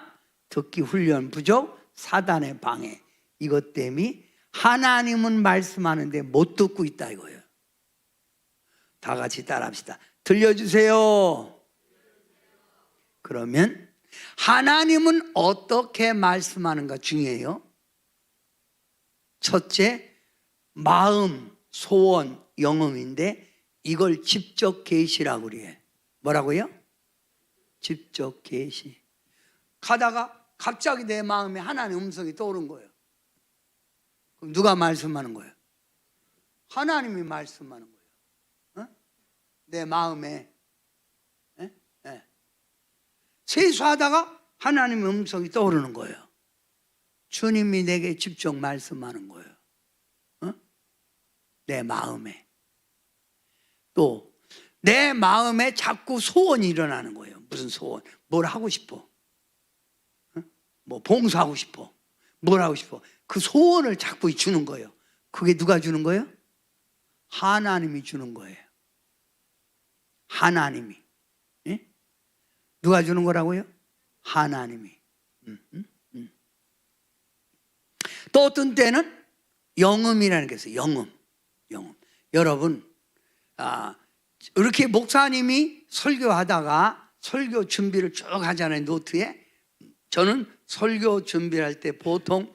듣기 훈련 부족, 사단의 방해. 이것 때문에 하나님은 말씀하는데 못 듣고 있다 이거예요. 다 같이 따라합시다. 들려주세요. 그러면 하나님은 어떻게 말씀하는가 중요해요. 첫째, 마음, 소원, 영음인데 이걸 직접 계시라고 그래요. 뭐라고요? 직접 계시. 가다가 갑자기 내 마음에 하나님의 음성이 떠오른 거예요. 그럼 누가 말씀하는 거예요? 하나님이 말씀하는 거예요. 내 마음에. 세수하다가 하나님의 음성이 떠오르는 거예요. 주님이 내게 직접 말씀하는 거예요. 내 마음에. 또 내 마음에 자꾸 소원이 일어나는 거예요. 무슨 소원? 뭘 하고 싶어? 뭐 봉사하고 싶어? 뭘 하고 싶어? 그 소원을 자꾸 주는 거예요. 그게 누가 주는 거예요? 하나님이 주는 거예요. 하나님이. 예? 누가 주는 거라고요? 하나님이. 또 어떤 때는 영음이라는 게 있어요. 영음. 여러분, 이렇게 목사님이 설교하다가 설교 준비를 쭉 하잖아요. 노트에. 저는 설교 준비할 때 보통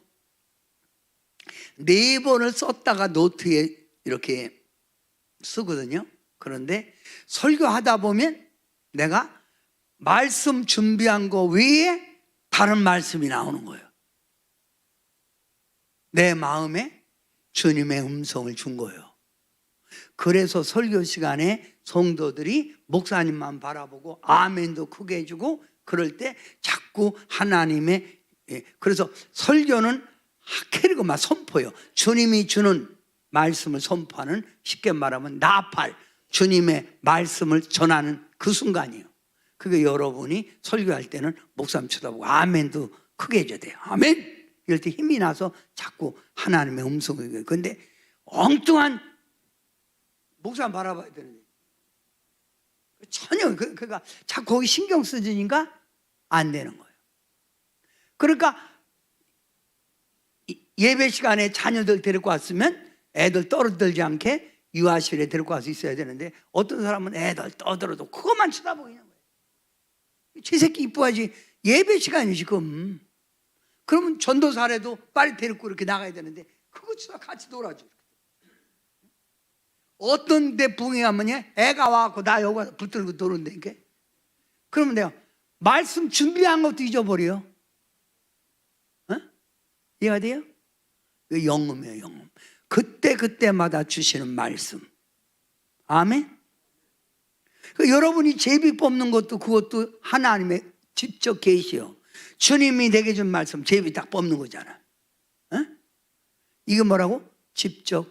4번을 썼다가 노트에 이렇게 쓰거든요. 그런데 설교하다 보면 내가 말씀 준비한 거 외에 다른 말씀이 나오는 거예요. 내 마음에 주님의 음성을 준 거예요. 그래서 설교 시간에 성도들이 목사님만 바라보고 아멘도 크게 해주고 그럴 때 자꾸 하나님의 그래서 설교는 캐리고 막 선포해요. 주님이 주는 말씀을 선포하는, 쉽게 말하면 나팔, 주님의 말씀을 전하는 그 순간이에요. 그게 여러분이 설교할 때는 목사님 쳐다보고 아멘도 크게 해줘야 돼요. 아멘. 이럴 때 힘이 나서 자꾸 하나님의 음성을. 그런데 엉뚱한 목사님 바라봐야 되는데 전혀 그러니까 자꾸 거기 신경 쓰니까 안 되는 거예요. 그러니까 예배 시간에 자녀들 데리고 왔으면 애들 떨어들지 않게 유아실에 데리고 와서 있어야 되는데 어떤 사람은 애들 떠들어도 그것만 쳐다보고 있는 거예요. 제 새끼 이뻐야지. 예배 시간이 지금. 그러면 전도사라도 빨리 데리고 이렇게 나가야 되는데 그거 치다 같이 놀아줘. 어떤 데 붕해하면 애가 와갖고 나 여기 와서 붙들고 도는다니까. 그러면 내가 말씀 준비한 것도 잊어버려. 이해가 돼요? 그 영음이에요, 영음. 그때마다 주시는 말씀. 아멘? 여러분이 제비 뽑는 것도 그것도 하나님의 직접 계시요. 주님이 내게 준 말씀 제비 딱 뽑는 거잖아. 이게 뭐라고? 직접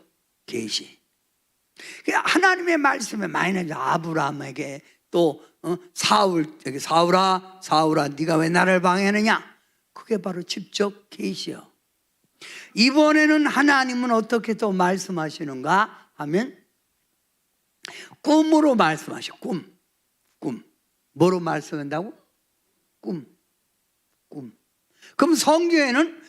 계시. 하나님의 말씀에 많이 나죠. 아브라함에게 또 사울아 네가 왜 나를 방해하느냐. 그게 바로 직접 계시요. 이번에는 하나님은 어떻게 또 말씀하시는가 하면 꿈으로 말씀하셔. 꿈. 뭐로 말씀한다고? 꿈. 그럼 성경에는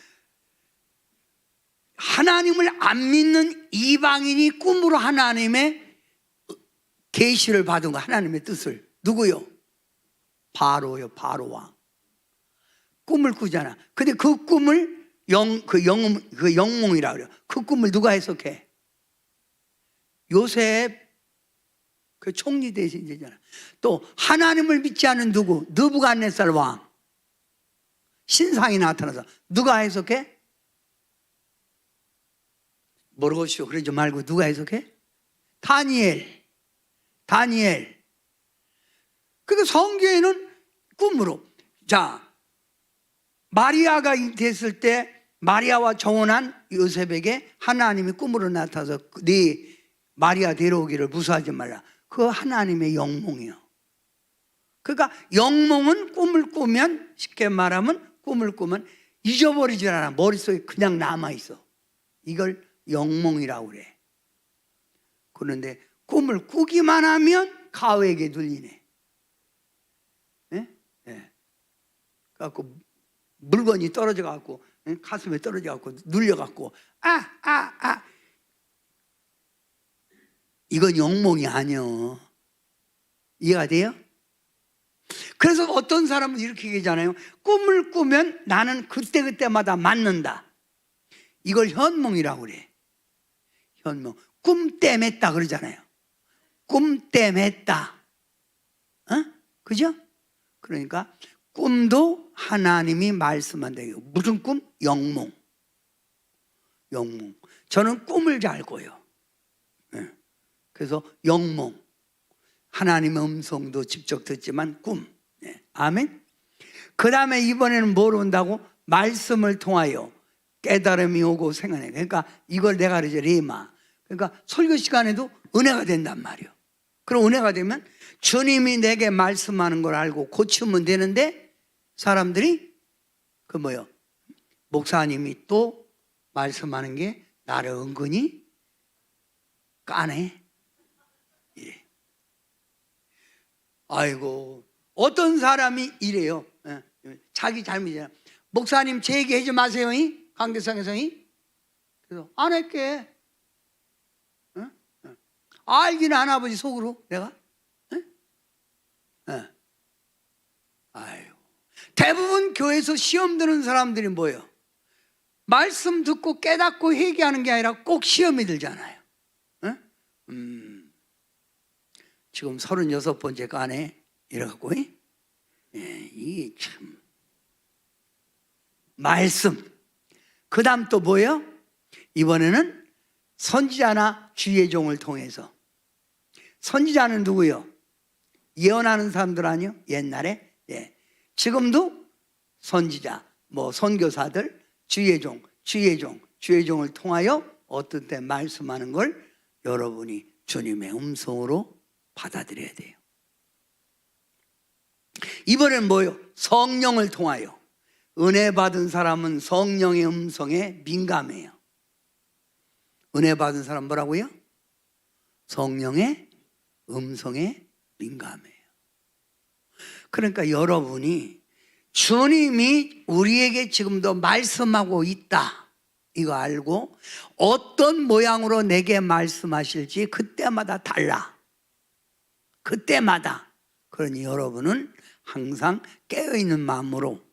하나님을 안 믿는 이방인이 꿈으로 하나님의 계시를 받은 거, 하나님의 뜻을. 누구요? 바로요. 바로 왕. 꿈을 꾸잖아. 근데 그 꿈을 영몽이라고 그래요. 그 꿈을 누가 해석해? 요셉. 그 총리 대신이잖아. 또 하나님을 믿지 않은 누구? 느부갓네살 왕. 신상이 나타나서 누가 해석해? 모르겠쇼. 그러지 말고 누가 해석해? 다니엘. 그러니까 성경에는 꿈으로. 자, 마리아가 잉태했을 때 마리아와 정혼한 요셉에게 하나님이 꿈으로 나타나서 네 마리아 데려오기를 무수하지 말라. 그 하나님의 영몽이요. 그러니까 영몽은 꿈을 꾸면, 쉽게 말하면 꿈을 꾸면 잊어버리질 않아. 머릿속에 그냥 남아있어. 이걸 영몽이라고 그래. 그런데 꿈을 꾸기만 하면 가외에게 들리네. 예? 예. 그래갖고 물건이 떨어져 갖고, 가슴에 떨어져 갖고 눌려 갖고 이건 영몽이 아니요. 이해가 돼요? 그래서 어떤 사람은 이렇게 얘기하잖아요. 꿈을 꾸면 나는 그때그때마다 맞는다. 이걸 현몽이라고 그래. 현몽. 꿈 때문에다 그러잖아요. 꿈 때문에다. 그죠? 그러니까 꿈도 하나님이 말씀한다. 무슨 꿈? 영몽. 영몽. 저는 꿈을 잘 꿔요. 그래서 영몽. 하나님의 음성도 직접 듣지만 꿈. 아멘. 그 다음에 이번에는 뭘 온다고? 말씀을 통하여 깨달음이 오고 생각해. 그러니까 이걸 내가 그러죠. 레마. 그러니까 설교 시간에도 은혜가 된단 말이에요. 그럼 은혜가 되면 주님이 내게 말씀하는 걸 알고 고치면 되는데, 사람들이 그 뭐요? 목사님이 또 말씀하는 게 나를 은근히 까네. 이래. 아이고, 어떤 사람이 이래요. 자기 잘못이야. 목사님 제 얘기 하지 마세요. 관계성에서. 그래서 안 할게. 알긴 안 아버지 속으로 내가. 아유. 대부분 교회에서 시험 드는 사람들이 뭐예요? 말씀 듣고 깨닫고 회개하는 게 아니라 꼭 시험이 들잖아요. 지금 36번째 가네. 이래갖고. 이게 참. 말씀. 그 다음 또 뭐예요? 이번에는 선지자나 주의 종을 통해서. 선지자는 누구요? 예언하는 사람들 아니요? 옛날에. 예. 지금도 선지자, 뭐 선교사들, 주의 종을 통하여 어떤 때 말씀하는 걸 여러분이 주님의 음성으로 받아들여야 돼요. 이번엔 뭐예요? 성령을 통하여. 은혜 받은 사람은 성령의 음성에 민감해요. 은혜 받은 사람 뭐라고요? 성령의 음성에 민감해요. 그러니까 여러분이 주님이 우리에게 지금도 말씀하고 있다, 이거 알고 어떤 모양으로 내게 말씀하실지 그때마다 달라. 그때마다. 그러니 여러분은 항상 깨어있는 마음으로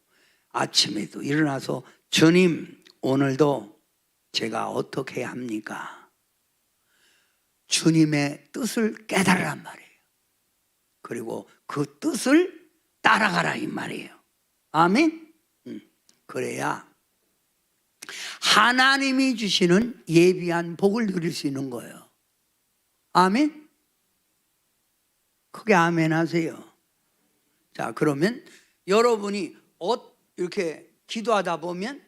아침에도 일어나서 주님, 오늘도 제가 어떻게 해야 합니까? 주님의 뜻을 깨달으란 말이에요. 그리고 그 뜻을 따라가라 이 말이에요. 아멘? 그래야 하나님이 주시는 예비한 복을 누릴 수 있는 거예요. 아멘? 크게 아멘 하세요. 자, 그러면 여러분이 이렇게 기도하다 보면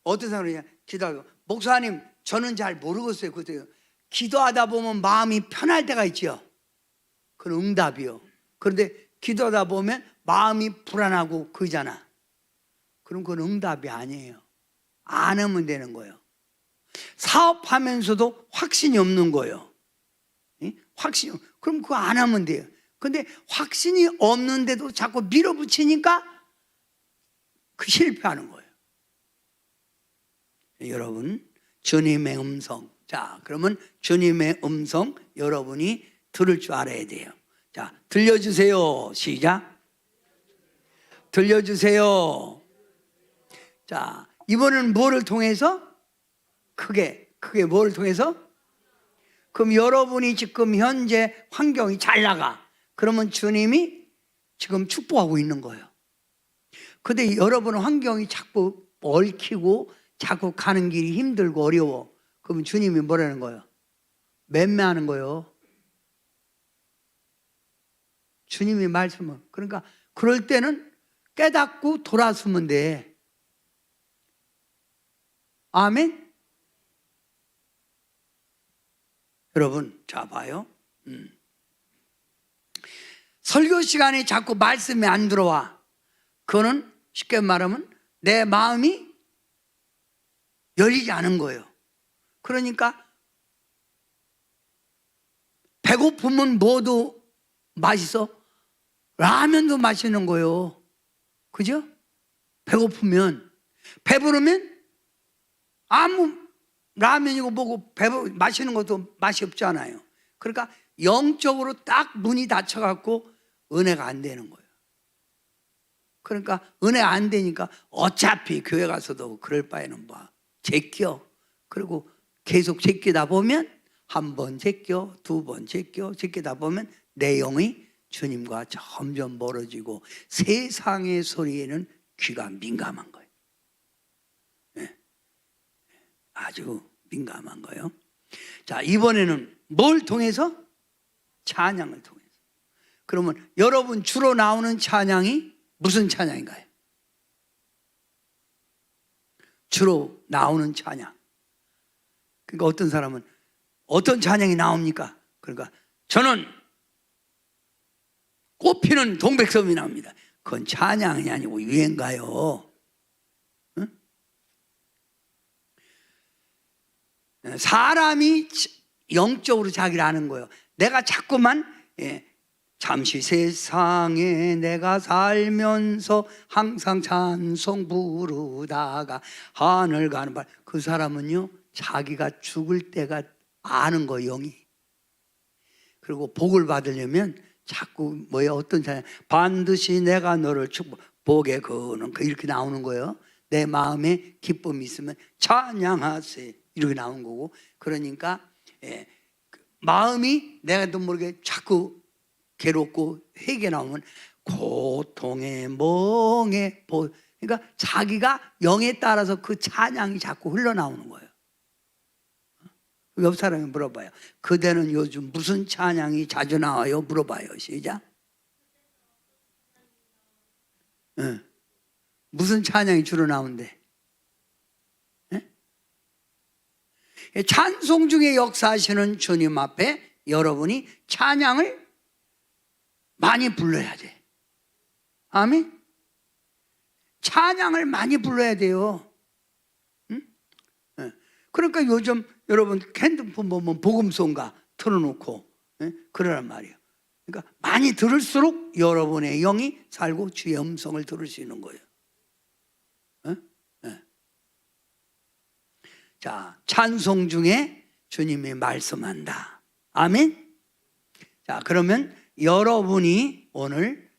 어떤 사람이 기도하고, 목사님 저는 잘 모르겠어요. 그때 기도하다 보면 마음이 편할 때가 있죠. 그건 응답이요. 그런데 기도하다 보면 마음이 불안하고 그러잖아. 그럼 그건 응답이 아니에요. 안 하면 되는 거예요. 사업하면서도 확신이 없는 거예요. 확신이. 그럼 그거 안 하면 돼요. 근데 확신이 없는데도 자꾸 밀어붙이니까 그 실패하는 거예요. 여러분, 주님의 음성. 자, 그러면 주님의 음성 여러분이 들을 줄 알아야 돼요. 자, 들려주세요. 시작. 들려주세요. 자, 이번에는 뭐를 통해서? 크게 뭐를 통해서? 그럼 여러분이 지금 현재 환경이 잘 나가. 그러면 주님이 지금 축복하고 있는 거예요. 근데 여러분 환경이 자꾸 얽히고 자꾸 가는 길이 힘들고 어려워. 그러면 주님이 뭐라는 거예요? 맴매하는 거예요. 주님이 말씀을. 그러니까 그럴 때는 깨닫고 돌아서면 돼. 아멘. 여러분, 자 봐요. 설교 시간에 자꾸 말씀이 안 들어와. 그거는 쉽게 말하면 내 마음이 열리지 않은 거예요. 그러니까 배고프면 뭐도 맛있어? 라면도 맛있는 거예요. 그죠? 배고프면. 배부르면 아무 라면이고 뭐고 마시는 것도 맛이 없잖아요. 그러니까 영적으로 딱 문이 닫혀갖고 은혜가 안 되는 거예요. 그러니까 은혜가 안 되니까 어차피 교회 가서도 그럴 바에는 뭐 제껴. 그리고 계속 제끼다 보면 한 번 제껴, 두 번 제껴, 제끼다 보면 내 영이 주님과 점점 멀어지고 세상의 소리에는 귀가 민감한 거예요. 네. 아주 민감한 거예요. 자, 이번에는 뭘 통해서? 찬양을 통해서. 그러면 여러분 주로 나오는 찬양이 무슨 찬양인가요? 주로 나오는 찬양. 그러니까 어떤 사람은 어떤 찬양이 나옵니까? 그러니까 저는 꽃피는 동백섬이 나옵니다. 그건 찬양이 아니고 유행가요. 응? 사람이 영적으로 자기를 아는 거예요. 내가 자꾸만 잠시 세상에 내가 살면서 항상 찬송 부르다가 하늘 가는 발. 그 사람은요 자기가 죽을 때가 아는 거 영이. 그리고 복을 받으려면 자꾸 어떤 찬양 반드시 내가 너를 축복에 거는 이렇게 나오는 거예요. 내 마음에 기쁨이 있으면 찬양하세 이렇게 나온 거고. 그러니까 마음이 내가도 모르게 자꾸 괴롭고 회개 나오면 고통의 멍에 그러니까 자기가 영에 따라서 그 찬양이 자꾸 흘러나오는 거예요. 옆 사람이 물어봐요. 그대는 요즘 무슨 찬양이 자주 나와요? 물어봐요. 시작. 무슨 찬양이 주로 나온대? 찬송 중에 역사하시는 주님 앞에 여러분이 찬양을 많이 불러야 돼. 아멘? 찬양을 많이 불러야 돼요. 그러니까 요즘 여러분 핸드폰 보면 복음송가 틀어놓고 그러란 말이에요. 그러니까 많이 들을수록 여러분의 영이 살고 주의 음성을 들을 수 있는 거예요. 자, 찬송 중에 주님이 말씀한다. 아멘. 자, 그러면 여러분이 오늘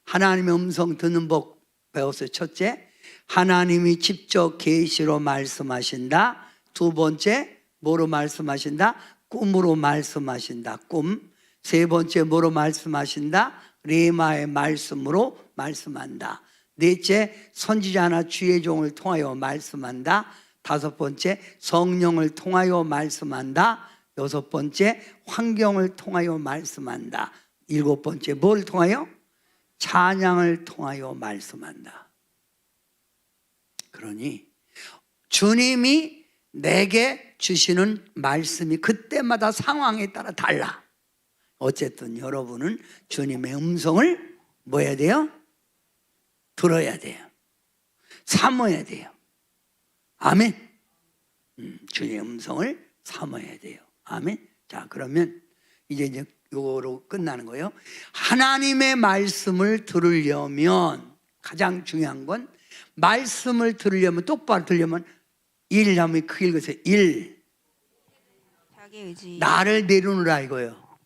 하나님의 음성 듣는 법 배웠어요. 첫째, 하나님이 직접 계시로 말씀하신다. 두 번째, 뭐로 말씀하신다? 꿈으로 말씀하신다. 꿈. 세 번째, 뭐로 말씀하신다? 레마의 말씀으로 말씀한다. 넷째, 선지자나 주의 종을 통하여 말씀한다. 다섯 번째, 성령을 통하여 말씀한다. 여섯 번째, 환경을 통하여 말씀한다. 일곱 번째, 뭘 통하여? 찬양을 통하여 말씀한다. 그러니 주님이 내게 주시는 말씀이 그때마다 상황에 따라 달라. 어쨌든 여러분은 주님의 음성을 뭐 해야 돼요? 들어야 돼요. 삼어야 돼요. 아멘. 주님의 음성을 삼어야 돼요. 아멘. 자, 그러면 이제 요거로 끝나는 거예요. 하나님의 말씀을 들으려면 가장 중요한 건 말씀을 들으려면 똑바로 들으려면 일념이 크게 읽으세요. 자기 의지. 나를 내려놓으라 이거예요.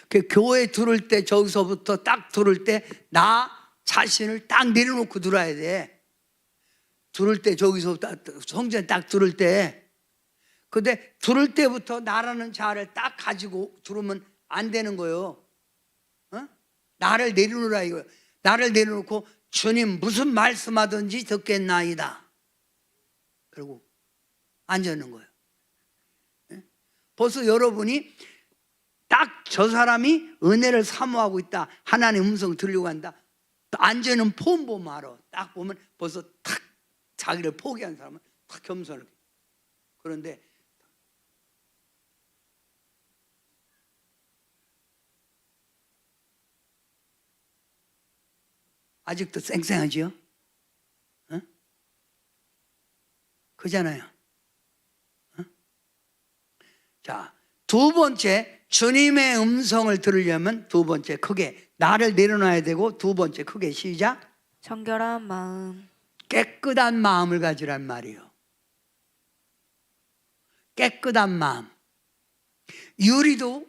그 교회 들을 때 저기서부터 딱 들을 때 나 자신을 딱 내려놓고 들어야 돼. 들을 때 저기서 성전 딱 들을 때. 근데 들을 때부터 나라는 자아를 딱 가지고 들으면 안 되는 거예요. 나를 내려놓으라 이거예요. 나를 내려놓고 주님 무슨 말씀하든지 듣겠나이다. 그리고 앉아있는 거예요. 벌써 여러분이 딱 저 사람이 은혜를 사모하고 있다. 하나님의 음성 들으려고 한다. 앉아있는 폼 보면 알아. 딱 보면 벌써 탁 자기를 포기한 사람은 탁 겸손을. 그런데 아직도 쌩쌩하지요? 어? 그잖아요. 어? 자, 두 번째, 주님의 음성을 들으려면 두 번째 크게 나를 내려놔야 되고, 두 번째 크게 시작. 정결한 마음. 깨끗한 마음을 가지란 말이에요. 깨끗한 마음. 유리도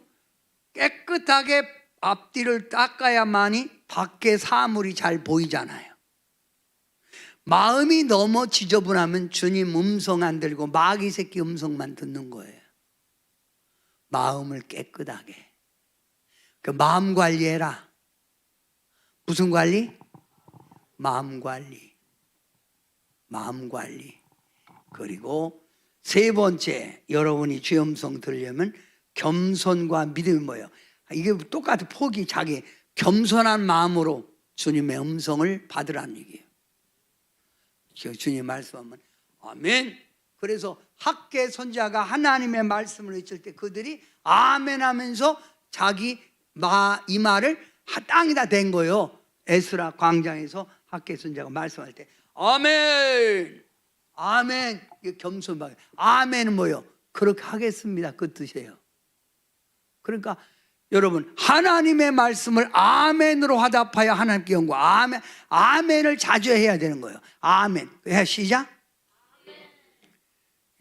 깨끗하게 앞뒤를 닦아야만이 밖에 사물이 잘 보이잖아요. 마음이 너무 지저분하면 주님 음성 안 들고 마귀 새끼 음성만 듣는 거예요. 마음을 깨끗하게. 그 마음 관리해라. 무슨 관리? 마음 관리. 마음 관리. 그리고 세 번째, 여러분이 주의 음성 들으려면 겸손과 믿음이 뭐예요? 이게 똑같은 포기, 자기 겸손한 마음으로 주님의 음성을 받으라는 얘기예요. 주님 말씀하면 아멘. 그래서 학계 선지자가 하나님의 말씀을 외칠 때 그들이 아멘 하면서 자기 이마를 땅에다 댄 거예요. 에스라 광장에서 학계 선지자가 말씀할 때 아멘, 아멘. 이게 겸손하게. 아멘은 뭐예요? 그렇게 하겠습니다. 그 뜻이에요. 그러니까 여러분, 하나님의 말씀을 아멘으로 화답하여 하나님께 영광. 아멘, 아멘을 자주 해야 되는 거예요. 아멘. 해, 시작.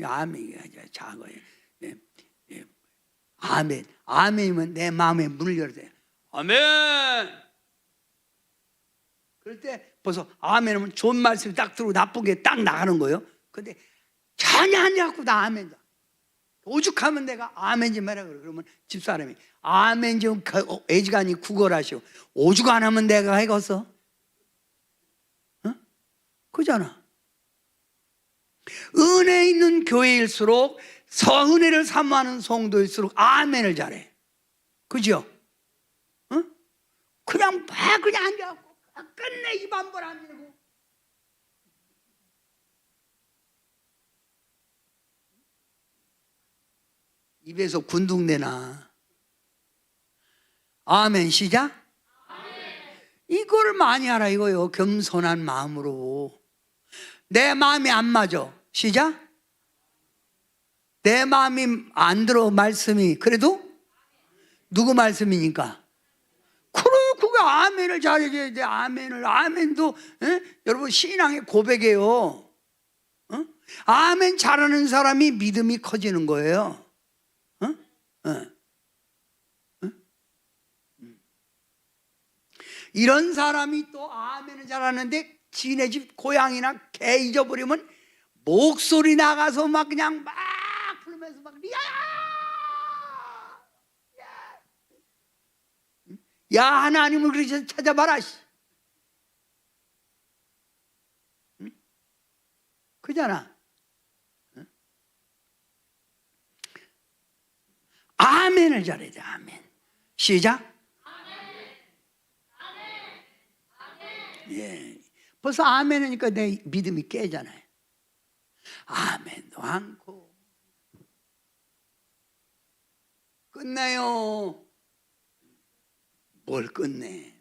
아멘. 작아요. 예, 예. 아멘. 아멘이면 내 마음에 문을 열어야 돼요. 아멘. 그럴 때 벌써 아멘이면 좋은 말씀이 딱 들어오고 나쁜 게 딱 나가는 거예요. 근데 전혀 안 갖고 나 아멘다. 오죽하면 내가 아멘 좀 해라 그러면 집사람이 아멘 좀 애지간히 구걸하시오. 오죽 안 하면 내가 해겠어? 어? 그잖아. 은혜 있는 교회일수록 은혜를 사모하는 성도일수록 아멘을 잘해. 그죠? 어? 그냥 그냥 앉아갖고 끝내 입 한 번 안 열고. 입에서 군둥대나. 아멘. 시작. 아멘. 이걸 많이 하라 이거요. 겸손한 마음으로. 내 마음이 안 맞아. 시작. 내 마음이 안 들어 말씀이. 그래도 누구 말씀이니까. 그래 그게 아멘을 잘해줘야 돼. 아멘을. 아멘도 여러분 신앙의 고백이에요. 어? 아멘 잘하는 사람이 믿음이 커지는 거예요. 이런 사람이 또 아멘을 잘하는데 지네 집 고양이나 개 잊어버리면 목소리 나가서 막 그냥 막 부르면서 막 야 하나님을 그렇게 찾아봐라. 그잖아. 아멘을 잘해야 돼. 아멘. 시작. 예. 벌써 아멘 하니까 내 믿음이 깨잖아요. 아멘도 않고. 끝내요. 뭘 끝내.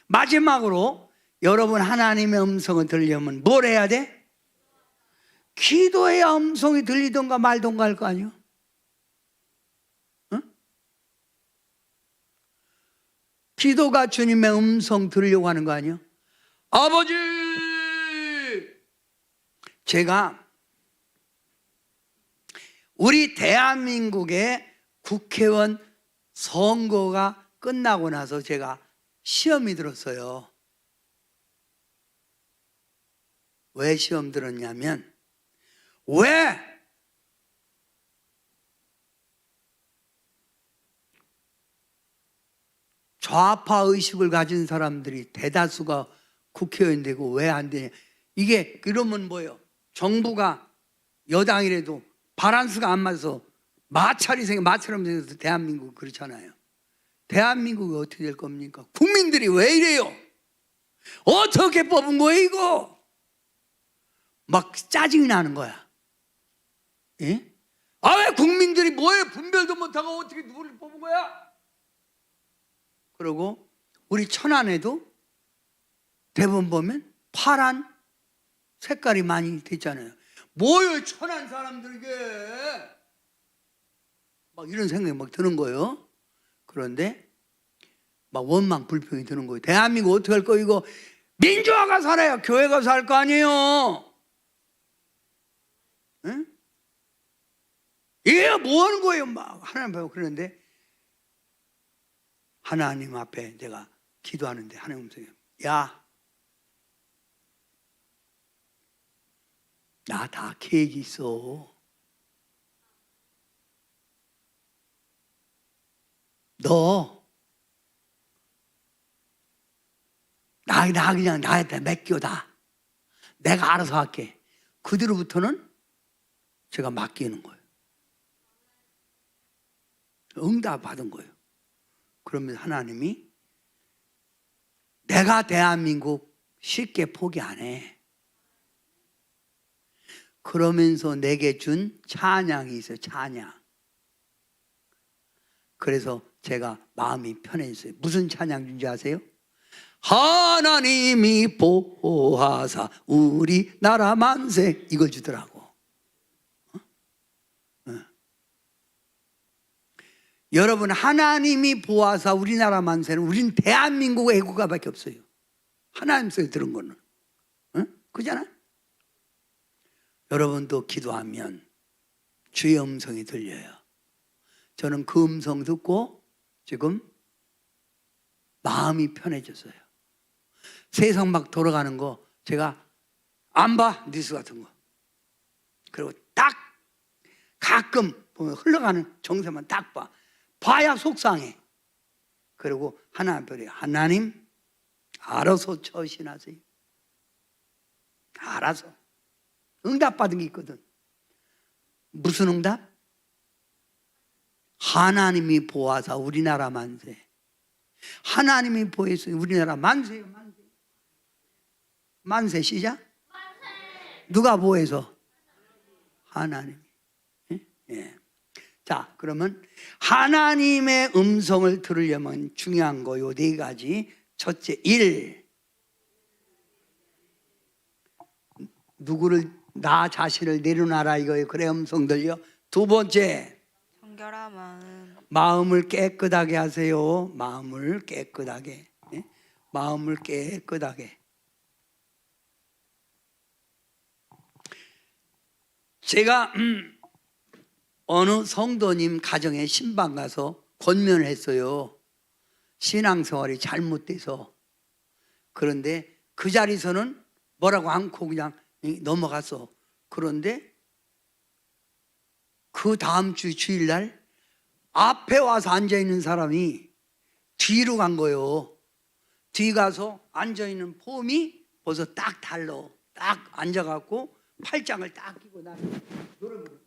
마지막으로 여러분 하나님의 음성을 들으려면 뭘 해야 돼? 기도해야 음성이 들리던가 말던가 할 거 아니에요? 기도가 주님의 음성 들으려고 하는 거 아니에요? 아버지! 제가 우리 대한민국의 국회의원 선거가 끝나고 나서 제가 시험이 들었어요. 왜 시험 들었냐면 왜 좌파 의식을 가진 사람들이 대다수가 국회의원 되고 왜 안 되냐. 이게 그러면 뭐예요? 정부가 여당이라도 바란스가 안 맞아서 마처럼 생겨서 대한민국 그렇잖아요. 대한민국이 어떻게 될 겁니까? 국민들이 왜 이래요? 어떻게 뽑은 거예요 이거? 막 짜증이 나는 거야. 예? 아, 왜 국민들이 뭐에 분별도 못하고 어떻게 누구를 뽑은 거야? 그리고 우리 천안에도 대부분 보면 파란 색깔이 많이 됐잖아요. 뭐요, 천안 사람들에게 막 이런 생각이 막 드는 거예요. 그런데 막 원망 불평이 드는 거예요. 대한민국 어떻게 할 거, 이거 민주화가 살아야 교회가 살 거 아니에요. 응? 이게 뭐 하는 거예요? 막 하나님 앞에 그러는데, 하나님 앞에 내가 기도하는데 하나님 음성이, 야, 나 다 계획이 있어. 너 나 그냥 나한테 맡겨. 다 내가 알아서 할게. 그 뒤로부터는 제가 맡기는 거예요. 응답 받은 거예요. 그러면 하나님이 내가 대한민국 쉽게 포기 안 해. 그러면서 내게 준 찬양이 있어요. 찬양. 그래서 제가 마음이 편해졌어요. 무슨 찬양 준지 아세요? 하나님이 보호하사 우리나라 만세, 이걸 주더라고. 여러분, 하나님이 보호하사 우리나라 만세는 우린 대한민국 애국가밖에 없어요. 하나님 소리 들은 거는. 그잖아. 여러분도 기도하면 주의 음성이 들려요. 저는 그 음성 듣고 지금 마음이 편해졌어요. 세상 막 돌아가는 거 제가 안 봐, 뉴스 같은 거. 그리고 딱 가끔 보면 흘러가는 정세만 딱 봐. 봐야 속상해. 그리고 하나님 알아서 처신하세요. 알아서. 응답 받은 게 있거든. 무슨 응답? 하나님이 보호하사 우리나라 만세. 하나님이 보호해서 우리나라 만세요. 만세. 만세 시작. 누가 보호해서? 하나님. 예. 자, 그러면 하나님의 음성을 들으려면 중요한 거 요 네 가지. 첫째, 1. 누구를, 나 자신을 내려놔라 이거예요. 그래 음성 들려. 두 번째, 정결한 마음. 마음을 깨끗하게 하세요. 마음을 깨끗하게. 예? 마음을 깨끗하게. 제가 어느 성도님 가정에 신방 가서 권면을 했어요. 신앙생활이 잘못돼서. 그런데 그 자리에서는 뭐라고 않고 그냥 넘어갔어. 그런데 그 다음 주 주일날 앞에 와서 앉아있는 사람이 뒤로 간 거예요. 뒤 가서 앉아있는 폼이 벌써 딱 달라. 딱 앉아갖고 팔짱을 딱 끼고 나는 노래 부르고.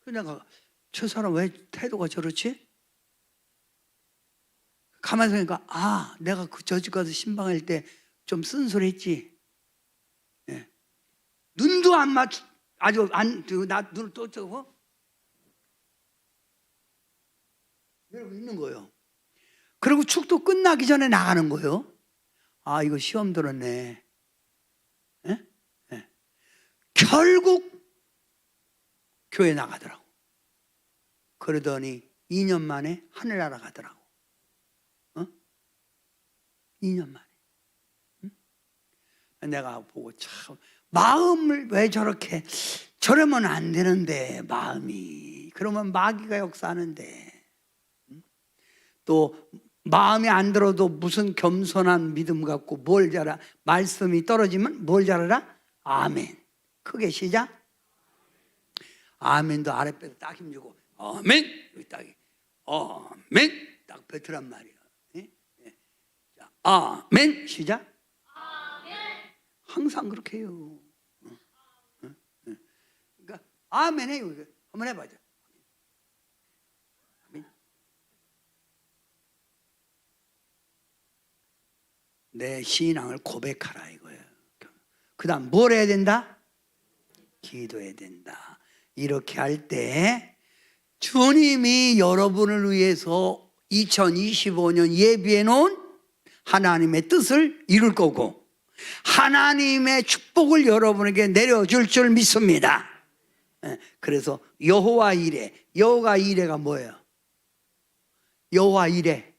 그래서 내가 저 사람 왜 태도가 저렇지? 가만히 생각하니까, 아, 내가 그 저집 가서 신방할 때 좀 쓴소리했지. 예. 눈도 안 맞추, 아주 안, 나 눈을 또 뜨고 이러고 있는 거예요. 그리고 축도 끝나기 전에 나가는 거예요. 아, 이거 시험 들었네. 예? 예. 결국 교회 나가더라고. 그러더니 2년 만에 하늘나라 가더라고. 2년 만에. 내가 보고 참, 마음을 왜 저렇게, 저러면 안 되는데, 마음이. 그러면 마귀가 역사하는데. 또 마음에 안 들어도 무슨 겸손한 믿음 갖고 뭘 잘하, 말씀이 떨어지면 뭘 잘하라? 아멘. 크게 시작. 아멘도 아랫배도 딱 힘주고 아멘 여기 딱 아멘 딱 뱉으란 말이야. 자, 아멘 시작. 항상 그렇게 해요. 그러니까 아멘 해요. 한번 해봐요. 아멘. 내 신앙을 고백하라 이거예요. 그 다음 뭘 해야 된다? 기도해야 된다. 이렇게 할 때 주님이 여러분을 위해서 2025년 예비해 놓은 하나님의 뜻을 이룰 거고 하나님의 축복을 여러분에게 내려줄 줄 믿습니다. 그래서 여호와 이레, 여호와 이레가 뭐예요? 여호와 이레,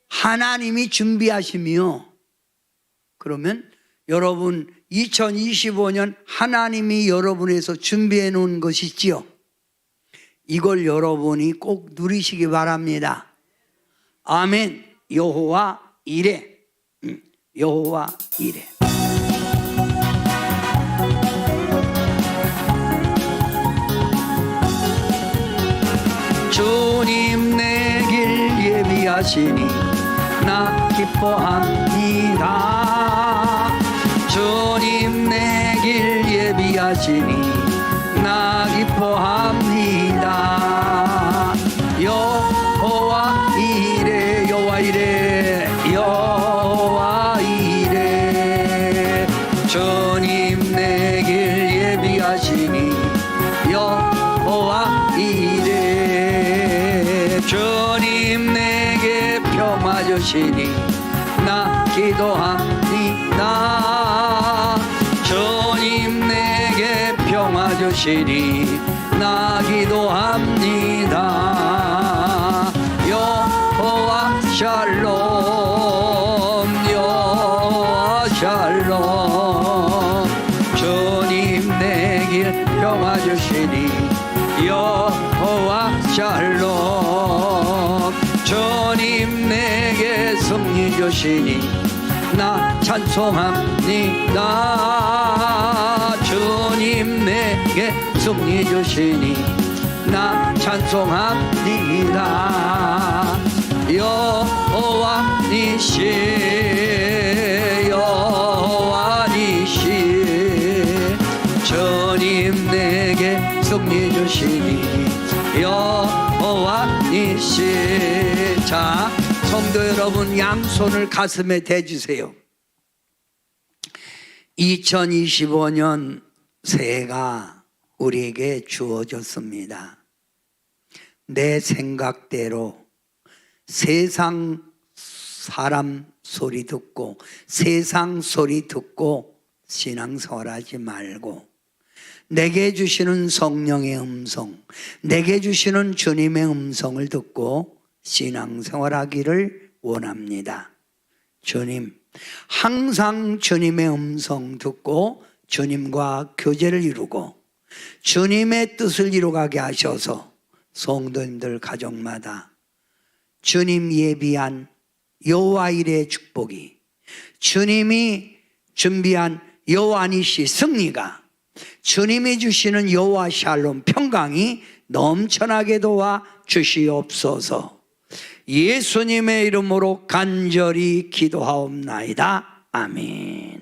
하나님이 준비하시며, 그러면 여러분 2025년 하나님이 여러분에서 준비해 놓은 것이 있지요. 이걸 여러분이 꼭 누리시기 바랍니다. 아멘. 여호와 이레, 여호와 이레. 주님 내 길 예비하시니 나 기뻐합니다. 주님 내 길 예비하시니 나 기뻐합니다. 여호와 이레, 여호와 이레, 여호와 이레. 주님 내 길 예비하시니 여호와 이레. 주님 내게 평화 주시니 나 기도합니다. 주님 내게 평화 주시니 나 기도합니다. 여호와 샬롬, 여호와 샬롬. 주님 내 길 평화 주시니 여호와 샬롬. 주님 내게 승리 주시니 나 찬송합니다. 주님 내게 승리 주시니 나 찬송합니다. 여호와 니시, 여호와 니시. 주님 내게 승리 주시니 여호와 니시. 자, 성도 여러분, 양손을 가슴에 대주세요. 2025년 새해가 우리에게 주어졌습니다. 내 생각대로 세상 사람 소리 듣고 세상 소리 듣고 신앙생활하지 말고 내게 주시는 성령의 음성, 내게 주시는 주님의 음성을 듣고 신앙생활하기를 원합니다. 주님, 항상 주님의 음성 듣고 주님과 교제를 이루고 주님의 뜻을 이루가게 하셔서 성도님들 가정마다 주님 예비한 여호와 이레의 축복이, 주님이 준비한 여호와 니시 승리가, 주님이 주시는 여호와 샬롬 평강이 넘쳐나게 도와 주시옵소서. 예수님의 이름으로 간절히 기도하옵나이다. 아멘.